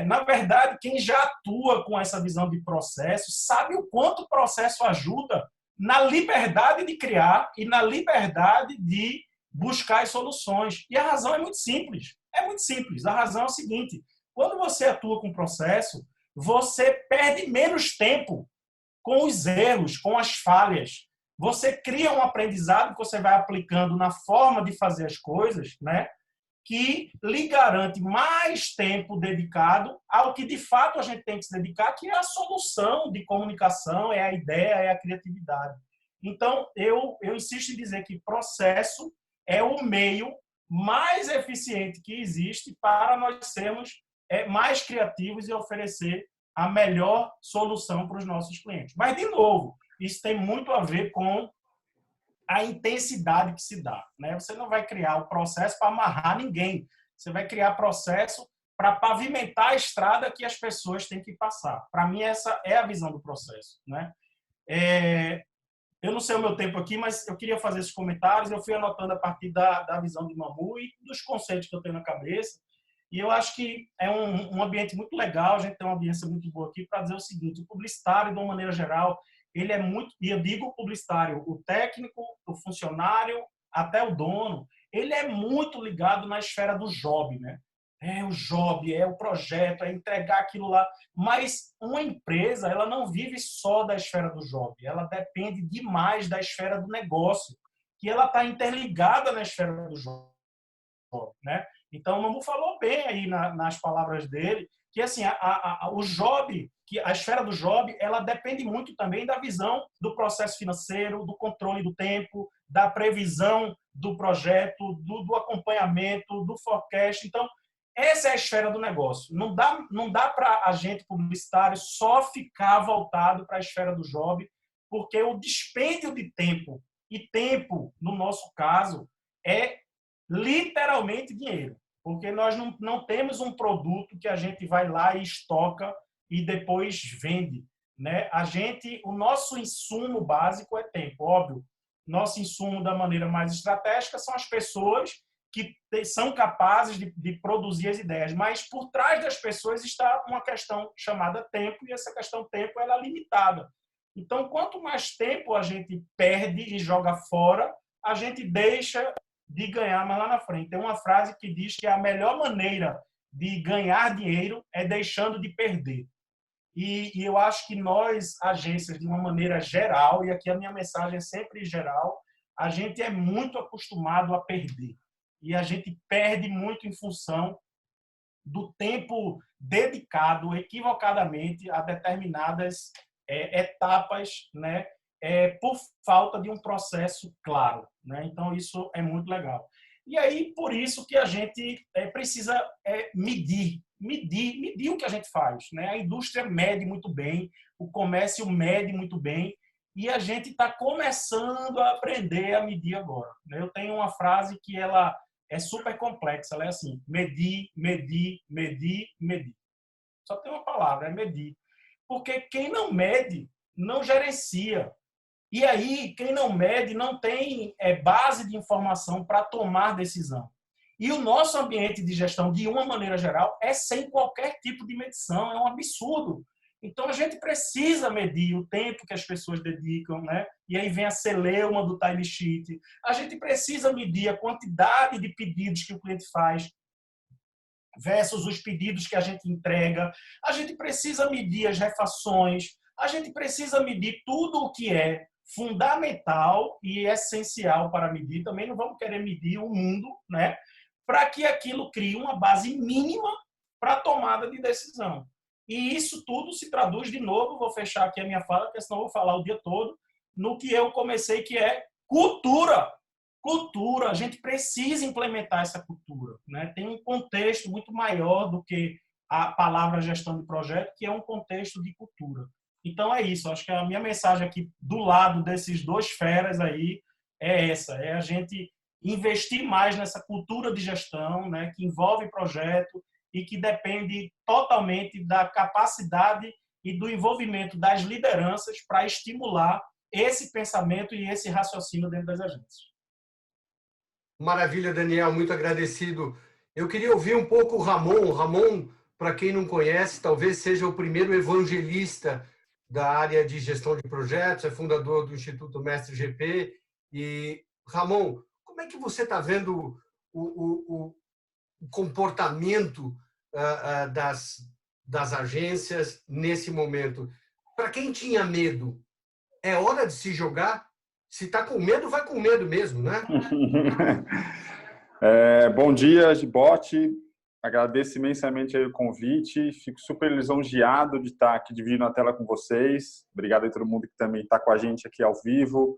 Na verdade, quem já atua com essa visão de processo sabe o quanto o processo ajuda na liberdade de criar e na liberdade de buscar as soluções. E a razão é muito simples. É muito simples. A razão é o seguinte: quando você atua com processo, você perde menos tempo com os erros, com as falhas. Você cria um aprendizado que você vai aplicando na forma de fazer as coisas, né? Que lhe garante mais tempo dedicado ao que de fato a gente tem que se dedicar, que é a solução de comunicação, é a ideia, é a criatividade. Então, eu insisto em dizer que processo é o meio mais eficiente que existe para nós sermos mais criativos e oferecer a melhor solução para os nossos clientes. Mas, de novo, isso tem muito a ver com a intensidade que se dá, né? Você não vai criar o processo para amarrar ninguém. Você vai criar processo para pavimentar a estrada que as pessoas têm que passar. Para mim, essa é a visão do processo, né? Eu não sei o meu tempo aqui, mas eu queria fazer esses comentários. Eu fui anotando a partir da visão de Mamu e dos conceitos que eu tenho na cabeça. E eu acho que é um ambiente muito legal. A gente tem uma audiência muito boa aqui para dizer o seguinte: o publicitário, de uma maneira geral, ele é muito, e eu digo publicitário, o técnico, o funcionário, até o dono, ele é muito ligado na esfera do job, né? É o job, é o projeto, é entregar aquilo lá. Mas uma empresa, ela não vive só da esfera do job, ela depende demais da esfera do negócio, que ela está interligada na esfera do job, né? Então, o Mamu falou bem aí nas palavras dele, que assim, o job, que a esfera do job, ela depende muito também da visão do processo financeiro, do controle do tempo, da previsão do projeto, do acompanhamento, do forecast. Então, essa é a esfera do negócio. Não dá para a gente publicitário só ficar voltado para a esfera do job, porque o dispêndio de tempo, e tempo, no nosso caso, é literalmente dinheiro. Porque nós não temos um produto que a gente vai lá e estoca e depois vende, né? O nosso insumo básico é tempo, óbvio. Nosso insumo da maneira mais estratégica são as pessoas que são capazes de produzir as ideias, mas por trás das pessoas está uma questão chamada tempo, e essa questão tempo ela é limitada. Então, quanto mais tempo a gente perde e joga fora, a gente deixa de ganhar mais lá na frente. Tem uma frase que diz que a melhor maneira de ganhar dinheiro é deixando de perder. E eu acho que nós, agências, de uma maneira geral, e aqui a minha mensagem é sempre geral, a gente é muito acostumado a perder. E a gente perde muito em função do tempo dedicado equivocadamente a determinadas etapas, né? Por falta de um processo claro, né? Então, isso é muito legal. E aí, por isso que a gente precisa medir o que a gente faz, né? A indústria mede muito bem, o comércio mede muito bem, e a gente está começando a aprender a medir agora, né? Eu tenho uma frase que ela é super complexa, ela é assim: medir, medir, medir, medir. Só tem uma palavra, é medir. Porque quem não mede, não gerencia. E aí, quem não mede não tem base de informação para tomar decisão. E o nosso ambiente de gestão, de uma maneira geral, é sem qualquer tipo de medição, é um absurdo. Então, a gente precisa medir o tempo que as pessoas dedicam, né? E aí vem a celeuma do timesheet. A gente precisa medir a quantidade de pedidos que o cliente faz versus os pedidos que a gente entrega. A gente precisa medir as refações. A gente precisa medir tudo o que é fundamental e essencial para medir. Também não vamos querer medir o mundo, né? Para que aquilo crie uma base mínima para a tomada de decisão. E isso tudo se traduz, de novo, vou fechar aqui a minha fala, porque senão eu vou falar o dia todo, no que eu comecei, que é cultura. Cultura, a gente precisa implementar essa cultura, né? Tem um contexto muito maior do que a palavra gestão de projeto, que é um contexto de cultura. Então é isso, acho que a minha mensagem aqui do lado desses dois feras aí é essa, é a gente investir mais nessa cultura de gestão, né, que envolve projeto e que depende totalmente da capacidade e do envolvimento das lideranças para estimular esse pensamento e esse raciocínio dentro das agências. Maravilha, Daniel, muito agradecido. Eu queria ouvir um pouco o Ramon. Ramon, para quem não conhece, talvez seja o primeiro evangelista da área de gestão de projetos, é fundador do Instituto Mestre GP. E, Ramon, como é que você está vendo o comportamento das agências nesse momento? Para quem tinha medo, é hora de se jogar? Se está com medo, vai com medo mesmo, né? Bom dia, Gibotti. Agradeço imensamente aí o convite. Fico super lisonjeado de estar aqui dividindo a tela com vocês. Obrigado a todo mundo que também está com a gente aqui ao vivo.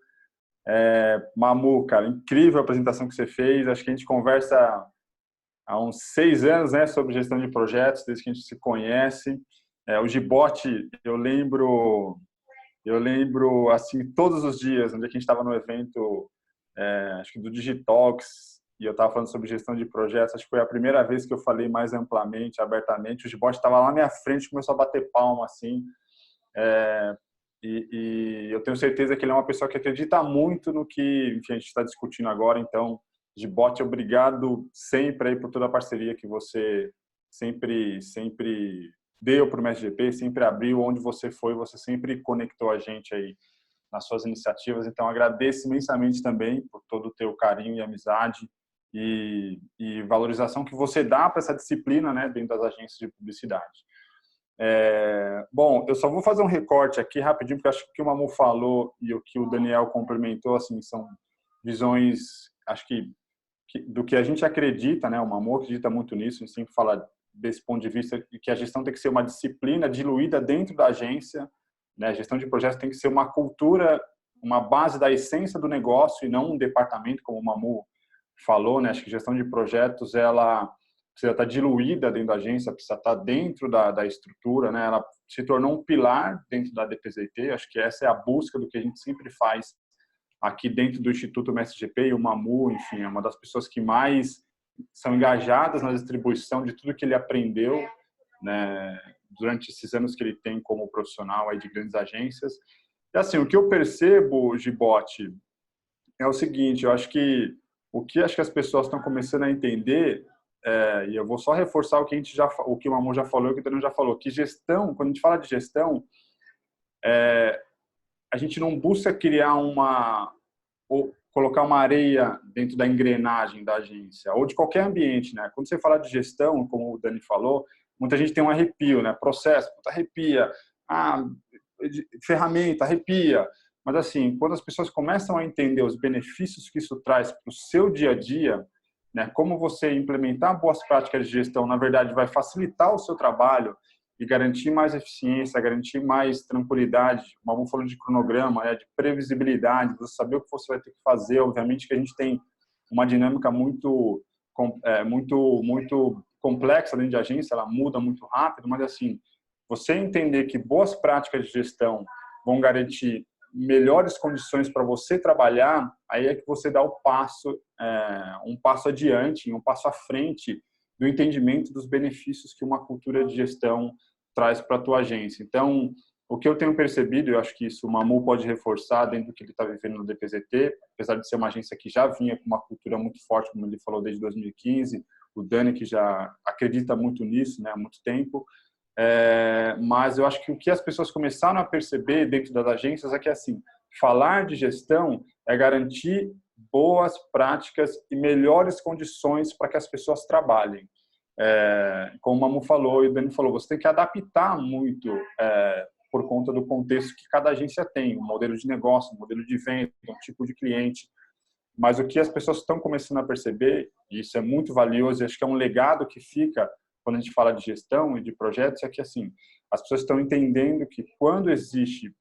Mamu, cara, incrível a apresentação que você fez. Acho que a gente conversa há uns 6 anos, né, sobre gestão de projetos, desde que a gente se conhece. O Gibotti, eu lembro assim, todos os dias, onde a gente estava no evento, acho que do Digitalks, e eu estava falando sobre gestão de projetos. Acho que foi a primeira vez que eu falei mais amplamente, abertamente. O Gibotti estava lá na minha frente, começou a bater palma, assim. E eu tenho certeza que ele é uma pessoa que acredita muito no que, enfim, a gente está discutindo agora. Então, Gibotti, obrigado sempre aí por toda a parceria que você sempre deu para o MSGP, sempre abriu. Onde você foi, você sempre conectou a gente aí nas suas iniciativas. Então, agradeço imensamente também por todo o teu carinho e amizade e valorização que você dá para essa disciplina, né, dentro das agências de publicidade. Bom, eu só vou fazer um recorte aqui rapidinho, porque acho que o que o Mamu falou e o que o Daniel complementou, assim, são visões, acho que do que a gente acredita, né? O Mamu acredita muito nisso, a gente sempre fala desse ponto de vista de que a gestão tem que ser uma disciplina diluída dentro da agência, né? A gestão de projetos tem que ser uma cultura, uma base da essência do negócio e não um departamento, como o Mamu falou, né? Acho que gestão de projetos, ela precisa estar diluída dentro da agência, precisa estar dentro da estrutura, né? Ela se tornou um pilar dentro da DPZT. Acho que essa é a busca do que a gente sempre faz aqui dentro do Instituto MSGP. E o Mamu, enfim, é uma das pessoas que mais são engajadas na distribuição de tudo que ele aprendeu, né, durante esses anos que ele tem como profissional aí de grandes agências. E assim, o que eu percebo, Gibotti, é o seguinte: eu acho que acho que as pessoas estão começando a entender, e eu vou só reforçar o que o Mamu já falou e o que o Daniel já falou, que gestão, quando a gente fala de gestão, a gente não busca criar ou colocar uma areia dentro da engrenagem da agência, ou de qualquer ambiente, né? Quando você fala de gestão, como o Dani falou, muita gente tem um arrepio, né? Processo, arrepia. Ferramenta, arrepia. Mas, assim, quando as pessoas começam a entender os benefícios que isso traz para o seu dia a dia, né? Como você implementar boas práticas de gestão, na verdade, vai facilitar o seu trabalho e garantir mais eficiência, garantir mais tranquilidade. O Mamu falou de cronograma, de previsibilidade, você saber o que você vai ter que fazer. Obviamente que a gente tem uma dinâmica muito complexa dentro de agência, ela muda muito rápido, mas assim, você entender que boas práticas de gestão vão garantir melhores condições para você trabalhar, aí é que você dá um passo adiante, um passo à frente do entendimento dos benefícios que uma cultura de gestão traz para a tua agência. Então, o que eu tenho percebido, eu acho que isso o Mamu pode reforçar dentro do que ele está vivendo no DPZT, apesar de ser uma agência que já vinha com uma cultura muito forte, como ele falou, desde 2015, o Dani, que já acredita muito nisso, né, há muito tempo, mas eu acho que o que as pessoas começaram a perceber dentro das agências é que, assim, falar de gestão é garantir boas práticas e melhores condições para que as pessoas trabalhem. Como o Mamu falou e o Dani falou, você tem que adaptar muito por conta do contexto que cada agência tem, um modelo de negócio, um modelo de venda, um tipo de cliente. Mas o que as pessoas estão começando a perceber, e isso é muito valioso, e acho que é um legado que fica quando a gente fala de gestão e de projetos, é que, assim, as pessoas estão entendendo que quando existe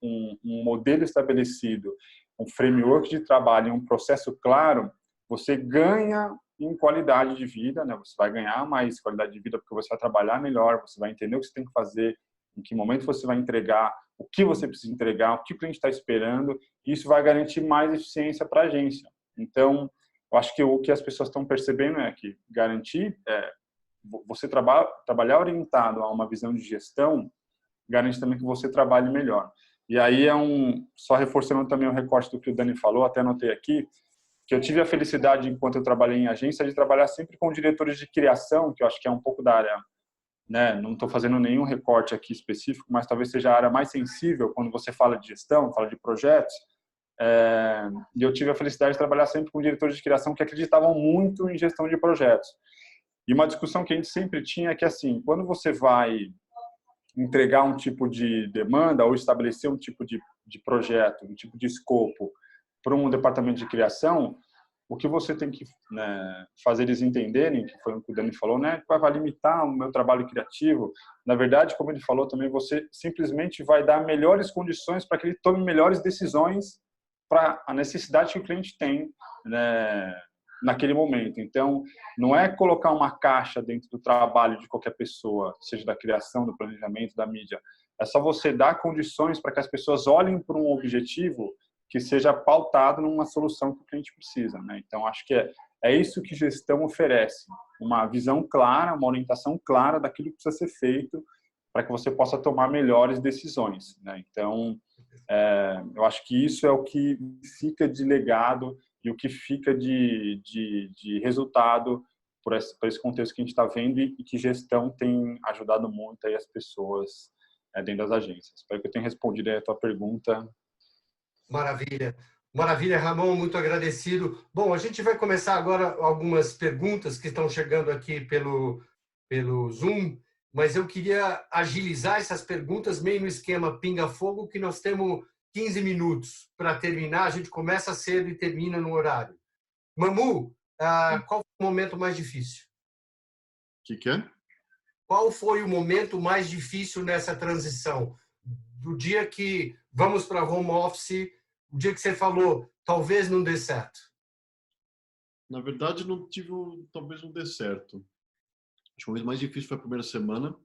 um modelo estabelecido, um framework de trabalho, um processo claro, você ganha em qualidade de vida, né? Você vai ganhar mais qualidade de vida porque você vai trabalhar melhor, você vai entender o que você tem que fazer, em que momento você vai entregar, o que você precisa entregar, o que o cliente está esperando, e isso vai garantir mais eficiência para a agência. Então, eu acho que o que as pessoas estão percebendo é que garantir, você trabalhar orientado a uma visão de gestão, garante também que você trabalhe melhor. E aí só reforçando também o recorte do que o Dani falou, até anotei aqui, que eu tive a felicidade, enquanto eu trabalhei em agência, de trabalhar sempre com diretores de criação, que eu acho que é um pouco da área, né? Não estou fazendo nenhum recorte aqui específico, mas talvez seja a área mais sensível quando você fala de gestão, fala de projetos. E eu tive a felicidade de trabalhar sempre com diretores de criação que acreditavam muito em gestão de projetos. E uma discussão que a gente sempre tinha é que, assim, quando você vai entregar um tipo de demanda ou estabelecer um tipo de projeto, um tipo de escopo para um departamento de criação, o que você tem que, né, fazer eles entenderem, que foi o que o Dani falou, né, vai limitar o meu trabalho criativo. Na verdade, como ele falou também, você simplesmente vai dar melhores condições para que ele tome melhores decisões para a necessidade que o cliente tem, né, naquele momento. Então, não é colocar uma caixa dentro do trabalho de qualquer pessoa, seja da criação, do planejamento, da mídia. É só você dar condições para que as pessoas olhem para um objetivo que seja pautado numa solução que o cliente precisa, né? Então, acho que é isso que gestão oferece, uma visão clara, uma orientação clara daquilo que precisa ser feito para que você possa tomar melhores decisões, né? Então, eu acho que isso é o que fica de legado e o que fica de resultado por esse contexto que a gente está vendo e que gestão tem ajudado muito aí as pessoas dentro das agências. Espero que eu tenha respondido aí a tua pergunta. Maravilha. Maravilha, Ramon, muito agradecido. Bom, a gente vai começar agora algumas perguntas que estão chegando aqui pelo Zoom, mas eu queria agilizar essas perguntas meio no esquema pinga-fogo, que nós temos 15 minutos para terminar. A gente começa cedo e termina no horário. Mamu, qual foi o momento mais difícil? O que é? Qual foi o momento mais difícil nessa transição? Do dia que vamos para home office, o dia que você falou, talvez não dê certo. Na verdade, talvez não dê certo. Acho que o momento mais difícil foi a primeira semana,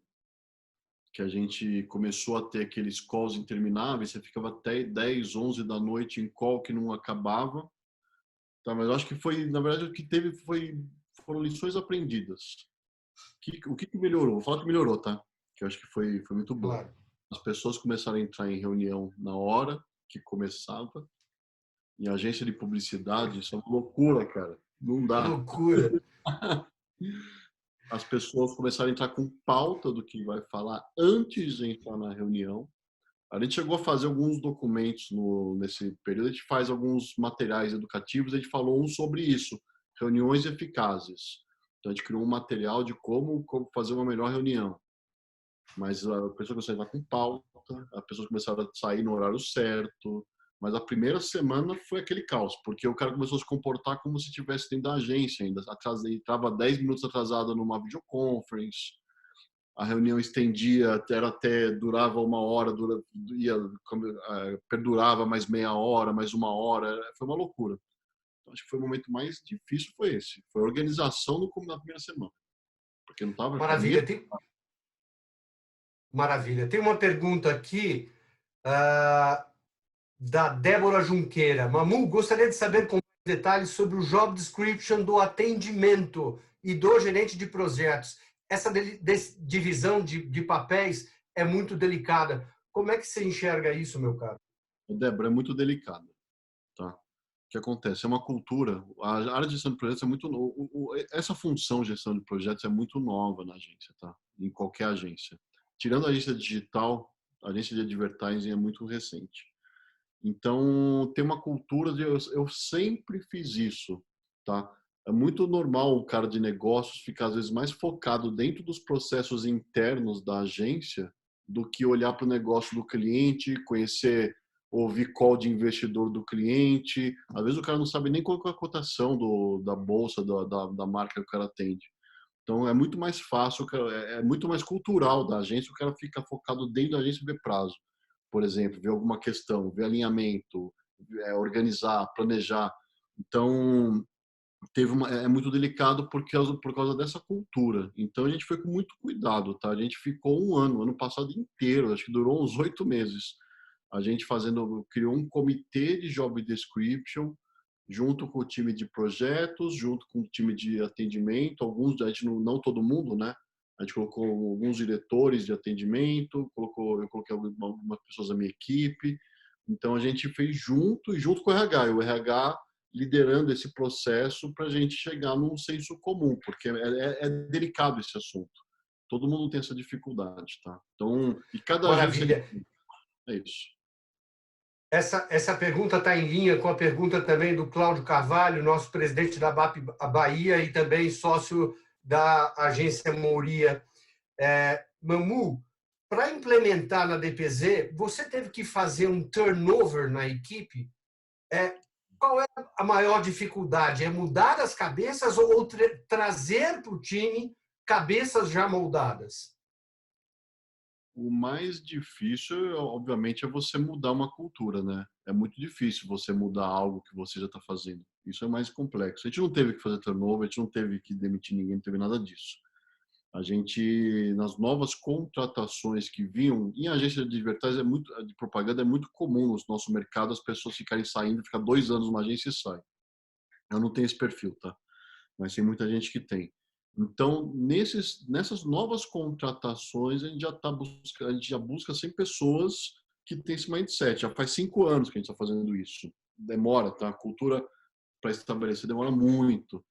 que a gente começou a ter aqueles calls intermináveis, você ficava até 10, 11 da noite em call que não acabava. Tá, mas eu acho que na verdade, o que teve foram lições aprendidas. O que melhorou? Vou falar que melhorou, tá? Que eu acho que foi muito bom. Claro. As pessoas começaram a entrar em reunião na hora que começava. Em agência de publicidade, isso é uma loucura, cara. Não dá. Loucura. As pessoas começaram a entrar com pauta do que vai falar antes de entrar na reunião. A gente chegou a fazer alguns documentos nesse período, a gente faz alguns materiais educativos, a gente falou sobre isso, reuniões eficazes. Então, a gente criou um material de como fazer uma melhor reunião. Mas a pessoa começou a entrar com pauta, as pessoas começaram a sair no horário certo, mas a primeira semana foi aquele caos, porque o cara começou a se comportar como se estivesse dentro da agência ainda. Estava 10 minutos atrasado numa videoconference, a reunião estendia, durava uma hora, perdurava mais meia hora, mais uma hora, foi uma loucura. Então, acho que foi o momento mais difícil, foi esse. Foi a organização na primeira semana. Porque não estava... Maravilha. Maravilha. Tem uma pergunta aqui da Débora Junqueira. Mamu, gostaria de saber com mais detalhes sobre o job description do atendimento e do gerente de projetos. Essa divisão de papéis é muito delicada. Como é que você enxerga isso, meu caro? Débora, é muito delicada. Tá? O que acontece? É uma cultura. A área de gestão de projetos é muito... Essa função de gestão de projetos é muito nova na agência, tá? Em qualquer agência. Tirando a agência digital, a agência de advertising é muito recente. Então, tem uma cultura de... Eu sempre fiz isso, tá? É muito normal o cara de negócios ficar, às vezes, mais focado dentro dos processos internos da agência do que olhar para o negócio do cliente, ouvir call de investidor do cliente. Às vezes, o cara não sabe nem qual é a cotação da bolsa, da marca que o cara atende. Então, é muito mais fácil, é muito mais cultural da agência, o cara fica focado dentro da agência e ver prazo. Por exemplo, ver alguma questão, ver alinhamento, organizar, planejar. Então, é muito delicado por causa dessa cultura. Então, a gente foi com muito cuidado, tá? A gente ficou ano passado inteiro, acho que durou uns 8 meses. A gente criou um comitê de job description, junto com o time de projetos, junto com o time de atendimento, a gente não todo mundo, né? A gente colocou alguns diretores de atendimento, eu coloquei algumas pessoas da minha equipe. Então, a gente fez junto com o RH. E o RH liderando esse processo para a gente chegar num senso comum, porque é delicado esse assunto. Todo mundo tem essa dificuldade, tá? Então, e cada Maravilha. agência... É isso. Essa pergunta está em linha com a pergunta também do Cláudio Carvalho, nosso presidente da BAP Bahia e também sócio da agência Moria. Mamu, para implementar na DPZ, você teve que fazer um turnover na equipe. Qual é a maior dificuldade? É mudar as cabeças ou trazer para o time cabeças já moldadas? O mais difícil, obviamente, é você mudar uma cultura, né? É muito difícil você mudar algo que você já está fazendo. Isso é mais complexo. A gente não teve que fazer turnover, a gente não teve que demitir ninguém, não teve nada disso. A gente, nas novas contratações que vinham, em agência de advertising, de propaganda, é muito comum no nosso mercado as pessoas ficarem saindo, ficar 2 anos numa agência e saem. Eu não tenho esse perfil, tá? Mas tem muita gente que tem. Então, nessas novas contratações, a gente já busca 100 pessoas que têm esse mindset. Já faz 5 anos que a gente está fazendo isso. Demora, tá? A cultura para estabelecer demora muito.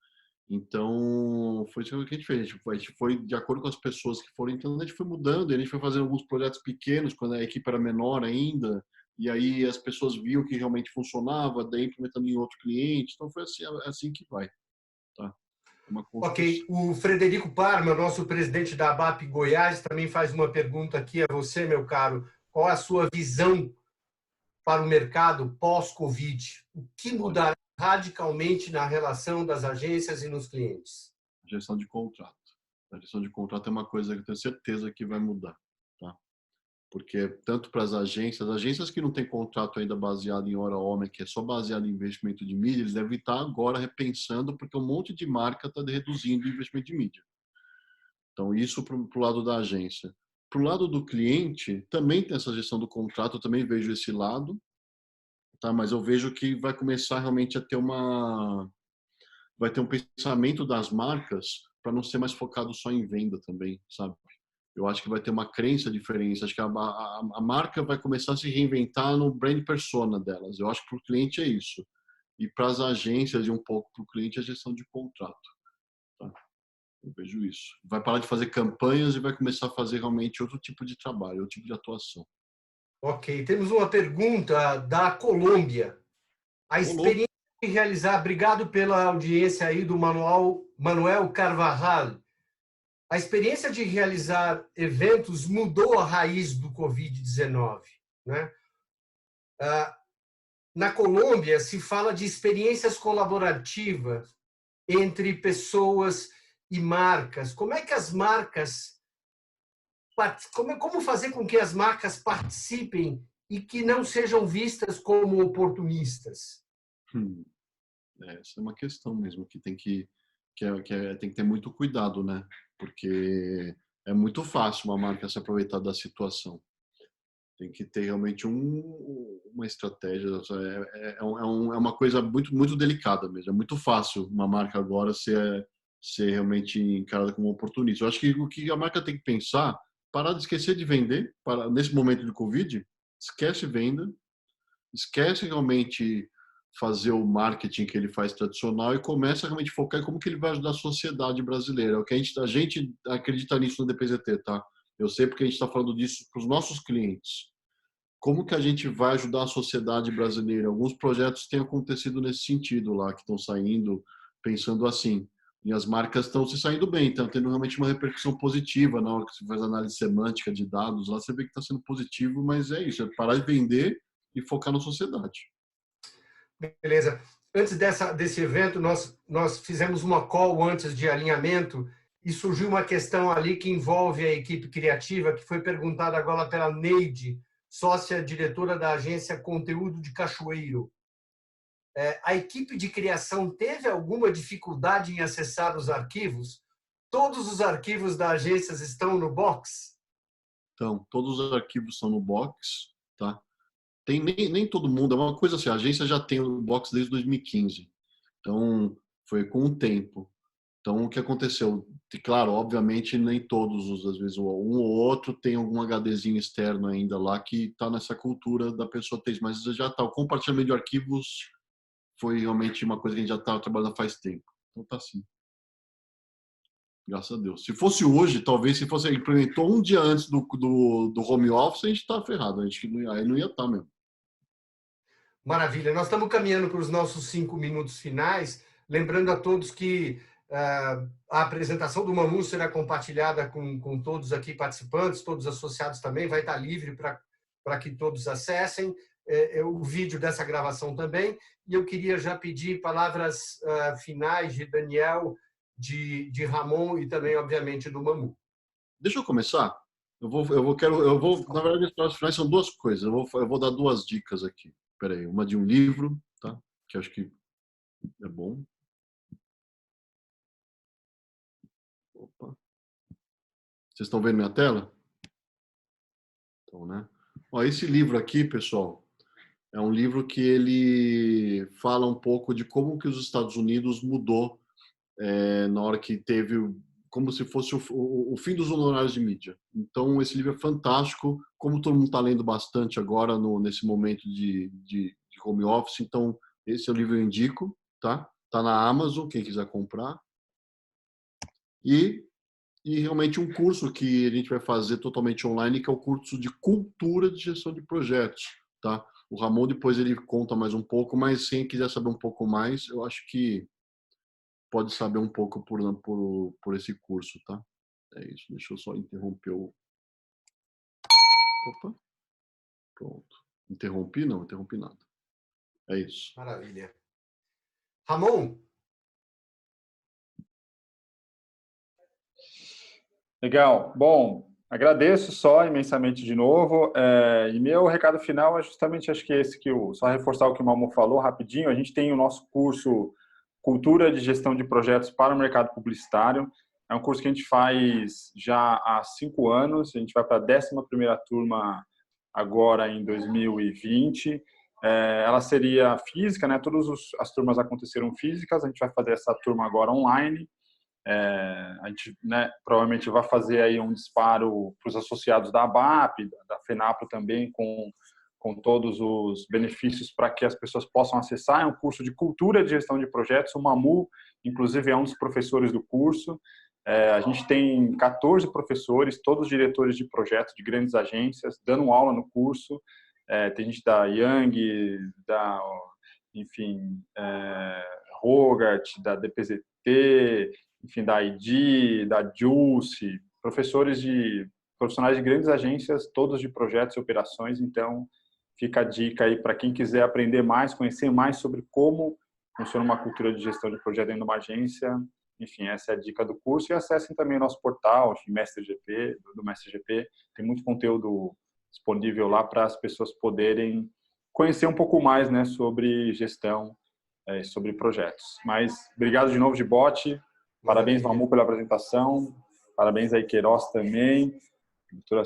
Então, foi isso que a gente fez. A gente foi de acordo com as pessoas que foram entrando, a gente foi mudando. A gente foi fazendo alguns projetos pequenos, quando a equipe era menor ainda. E aí as pessoas viam que realmente funcionava, daí implementando em outro cliente. Então, foi assim que vai. Tá? Ok, o Frederico Parma, nosso presidente da ABAP Goiás, também faz uma pergunta aqui a você, meu caro. Qual a sua visão para o mercado pós-Covid? O que mudará radicalmente na relação das agências e nos clientes? Gestão de contrato. A gestão de contrato é uma coisa que eu tenho certeza que vai mudar. Tá? Porque tanto para as agências que não têm contrato ainda baseado em hora homem, que é só baseado em investimento de mídia, eles devem estar agora repensando, porque um monte de marca está reduzindo o investimento de mídia. Então, isso para o lado da agência. Para o lado do cliente, também tem essa gestão do contrato, eu também vejo esse lado, tá? Mas eu vejo que vai começar realmente a ter vai ter um pensamento das marcas para não ser mais focado só em venda também, sabe? Eu acho que vai ter uma crença diferente. Acho que a marca vai começar a se reinventar no brand persona delas. Eu acho que para o cliente é isso. E para as agências e um pouco para o cliente é a gestão de contrato. Tá? Eu vejo isso. Vai parar de fazer campanhas e vai começar a fazer realmente outro tipo de trabalho, outro tipo de atuação. Ok, temos uma pergunta da Colômbia. A experiência de realizar, obrigado pela audiência aí do Manuel Carvajal. A experiência de realizar eventos mudou a raiz do Covid-19, né? Na Colômbia, se fala de experiências colaborativas entre pessoas e marcas. Como é que as marcas... Como fazer com que as marcas participem e que não sejam vistas como oportunistas? Essa é uma questão mesmo que tem que ter muito cuidado, né? Porque é muito fácil uma marca se aproveitar da situação. Tem que ter realmente uma estratégia. É uma coisa muito delicada mesmo. É muito fácil uma marca agora ser realmente encarada como oportunista. Eu acho que o que a marca tem que pensar, parar de esquecer de vender, nesse momento de Covid, esquece venda, esquece realmente fazer o marketing que ele faz tradicional e começa a realmente focar em como que ele vai ajudar a sociedade brasileira. O que a gente acredita nisso no DPZT, tá? Eu sei porque a gente está falando disso para os nossos clientes. Como que a gente vai ajudar a sociedade brasileira? Alguns projetos têm acontecido nesse sentido lá, que estão saindo pensando assim. E as marcas estão se saindo bem, estão tendo realmente uma repercussão positiva na hora que você faz análise semântica de dados. Lá você vê que está sendo positivo, mas é isso, é parar de vender e focar na sociedade. Beleza. Antes desse evento, nós fizemos uma call antes de alinhamento e surgiu uma questão ali que envolve a equipe criativa, que foi perguntada agora pela Neide, sócia diretora da agência Conteúdo de Cachoeiro. A equipe de criação teve alguma dificuldade em acessar os arquivos? Todos os arquivos da agência estão no box? Então, todos os arquivos estão no box, tá? Nem todo mundo, é uma coisa assim, a agência já tem o box desde 2015. Então, foi com o tempo. Então, o que aconteceu? Claro, obviamente, nem todos, às vezes, um ou outro tem algum HDzinho externo ainda lá que está nessa cultura da pessoa ter, mas já está. O compartilhamento de arquivos foi realmente uma coisa que a gente já estava trabalhando faz tempo. Então, tá assim. Graças a Deus. Se fosse hoje, talvez, se fosse implementou um dia antes do home office, a gente está ferrado. Aí não ia estar mesmo. Maravilha. Nós estamos caminhando para os nossos 5 minutos finais. Lembrando a todos que a apresentação do Mamu será compartilhada com todos aqui participantes, todos associados também, vai estar livre para que todos acessem o vídeo dessa gravação também. E eu queria já pedir palavras finais de Daniel, de Ramon e também, obviamente, do Mamu. Deixa eu começar. Na verdade, as palavras finais são duas coisas. Eu vou dar duas dicas aqui. Peraí, uma de um livro, tá? Que acho que é bom. Opa. Vocês estão vendo minha tela? Então, né? Ó, esse livro aqui, pessoal, é um livro que ele fala um pouco de como que os Estados Unidos mudou na hora que teve, como se fosse o fim dos honorários de mídia. Então, esse livro é fantástico, como todo mundo está lendo bastante agora nesse momento de home office. Então, esse é o livro que eu indico, tá? Tá na Amazon, quem quiser comprar. E realmente um curso que a gente vai fazer totalmente online, que é o curso de cultura de gestão de projetos, tá? O Ramon depois ele conta mais um pouco, mas quem quiser saber um pouco mais, eu acho que pode saber um pouco por esse curso, tá? É isso, deixa eu só interromper o... Opa, pronto. Interrompi? Não, interrompi nada. É isso. Maravilha. Ramon? Legal. Bom, agradeço só imensamente de novo. E meu recado final é justamente, acho que esse só reforçar o que o Mamu falou rapidinho. A gente tem o nosso curso Cultura de Gestão de Projetos para o Mercado Publicitário. É um curso que a gente faz já há 5 anos. A gente vai para a 11ª turma agora em 2020. Ela seria física, né? Todas as turmas aconteceram físicas. A gente vai fazer essa turma agora online. A gente, né, provavelmente vai fazer aí um disparo para os associados da ABAP, da FENAPRO também, com todos os benefícios para que as pessoas possam acessar. É um curso de cultura de gestão de projetos. O Mamu, inclusive, é um dos professores do curso. A gente tem 14 professores, todos diretores de projetos de grandes agências, dando aula no curso. Tem gente da Young, enfim, Hogarth, da DPZT, enfim, da ID, da Juice, profissionais de grandes agências, todos de projetos e operações. Então, fica a dica aí para quem quiser aprender mais, conhecer mais sobre como funciona uma cultura de gestão de projeto dentro de uma agência. Enfim, essa é a dica do curso. E acessem também o nosso portal, Mestre GP, do Mestre GP. Tem muito conteúdo disponível lá para as pessoas poderem conhecer um pouco mais, né, sobre gestão, sobre projetos. Mas obrigado de novo, Gibotti. Parabéns, Mamu, pela apresentação. Parabéns aí, Queiroz, também, por toda a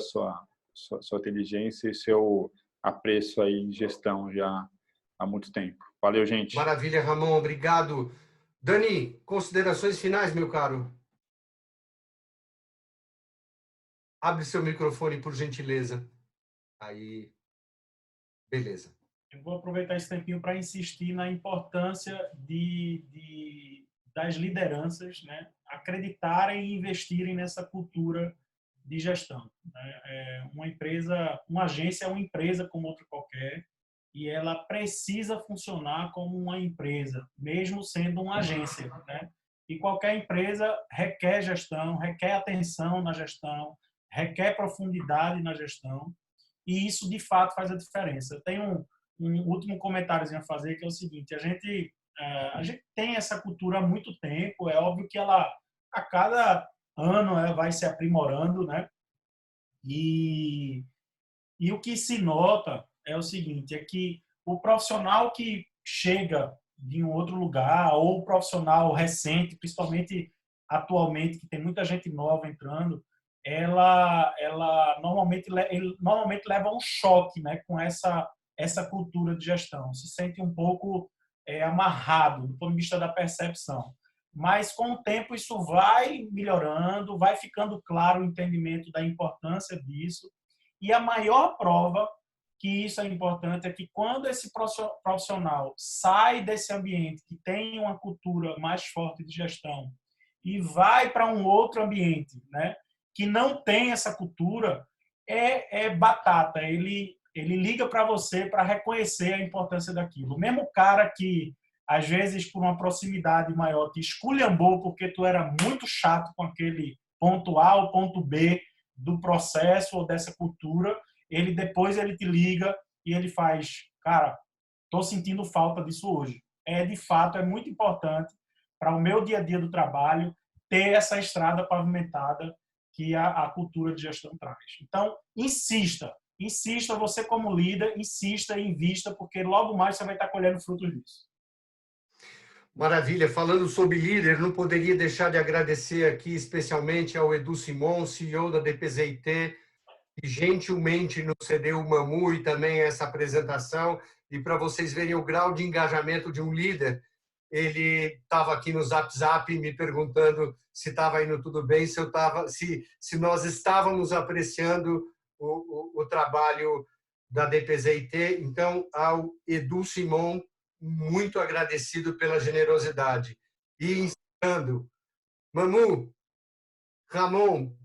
sua inteligência e seu apreço aí em gestão já há muito tempo. Valeu, gente. Maravilha, Ramon. Obrigado. Dani, considerações finais, meu caro? Abre seu microfone, por gentileza. Aí, beleza. Eu vou aproveitar esse tempinho para insistir na importância das lideranças, né, acreditarem e investirem nessa cultura de gestão. Né? Uma agência é uma empresa como outra qualquer, e ela precisa funcionar como uma empresa, mesmo sendo uma agência. Né? E qualquer empresa requer gestão, requer atenção na gestão, requer profundidade na gestão, e isso, de fato, faz a diferença. Eu tenho um último comentáriozinho a fazer, que é o seguinte: a gente tem essa cultura há muito tempo. É óbvio que ela, a cada ano, ela vai se aprimorando, né? E o que se nota é o seguinte, é que o profissional que chega de um outro lugar, ou o profissional recente, principalmente atualmente, que tem muita gente nova entrando, ela normalmente leva um choque, né, com essa cultura de gestão. Se sente um pouco amarrado do ponto de vista da percepção. mas com o tempo isso vai melhorando, vai ficando claro o entendimento da importância disso. E a maior prova que isso é importante é que quando esse profissional sai desse ambiente que tem uma cultura mais forte de gestão e vai para um outro ambiente, né, que não tem essa cultura, é batata. Ele liga para você para reconhecer a importância daquilo. O mesmo cara que, às vezes, por uma proximidade maior, te esculhambou porque tu era muito chato com aquele ponto A ou ponto B do processo ou dessa cultura, depois ele te liga e ele faz, cara, estou sentindo falta disso hoje. De fato, é muito importante para o meu dia a dia do trabalho ter essa estrada pavimentada que a cultura de gestão traz. Então, insista, você como líder, insista e invista, porque logo mais você vai estar colhendo frutos disso. Maravilha. Falando sobre líder, não poderia deixar de agradecer aqui especialmente ao Edu Simon, CEO da DPZIT, que gentilmente nos cedeu o Mamu e também essa apresentação. E para vocês verem o grau de engajamento de um líder, ele estava aqui no Zap me perguntando se estava indo tudo bem, se nós estávamos apreciando o trabalho da DPZIT. Então, ao Edu Simon, muito agradecido pela generosidade. E encerrando, Mamu, Ramon,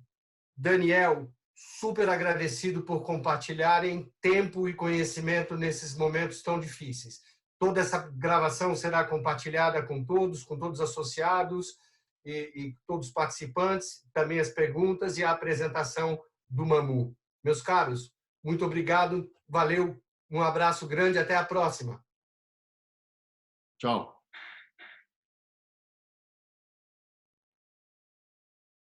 Daniel, super agradecido por compartilharem tempo e conhecimento nesses momentos tão difíceis. Toda essa gravação será compartilhada com todos os associados e todos os participantes, também as perguntas e a apresentação do Mamu. Meus caros, muito obrigado, valeu, um abraço grande, até a próxima. Tchau.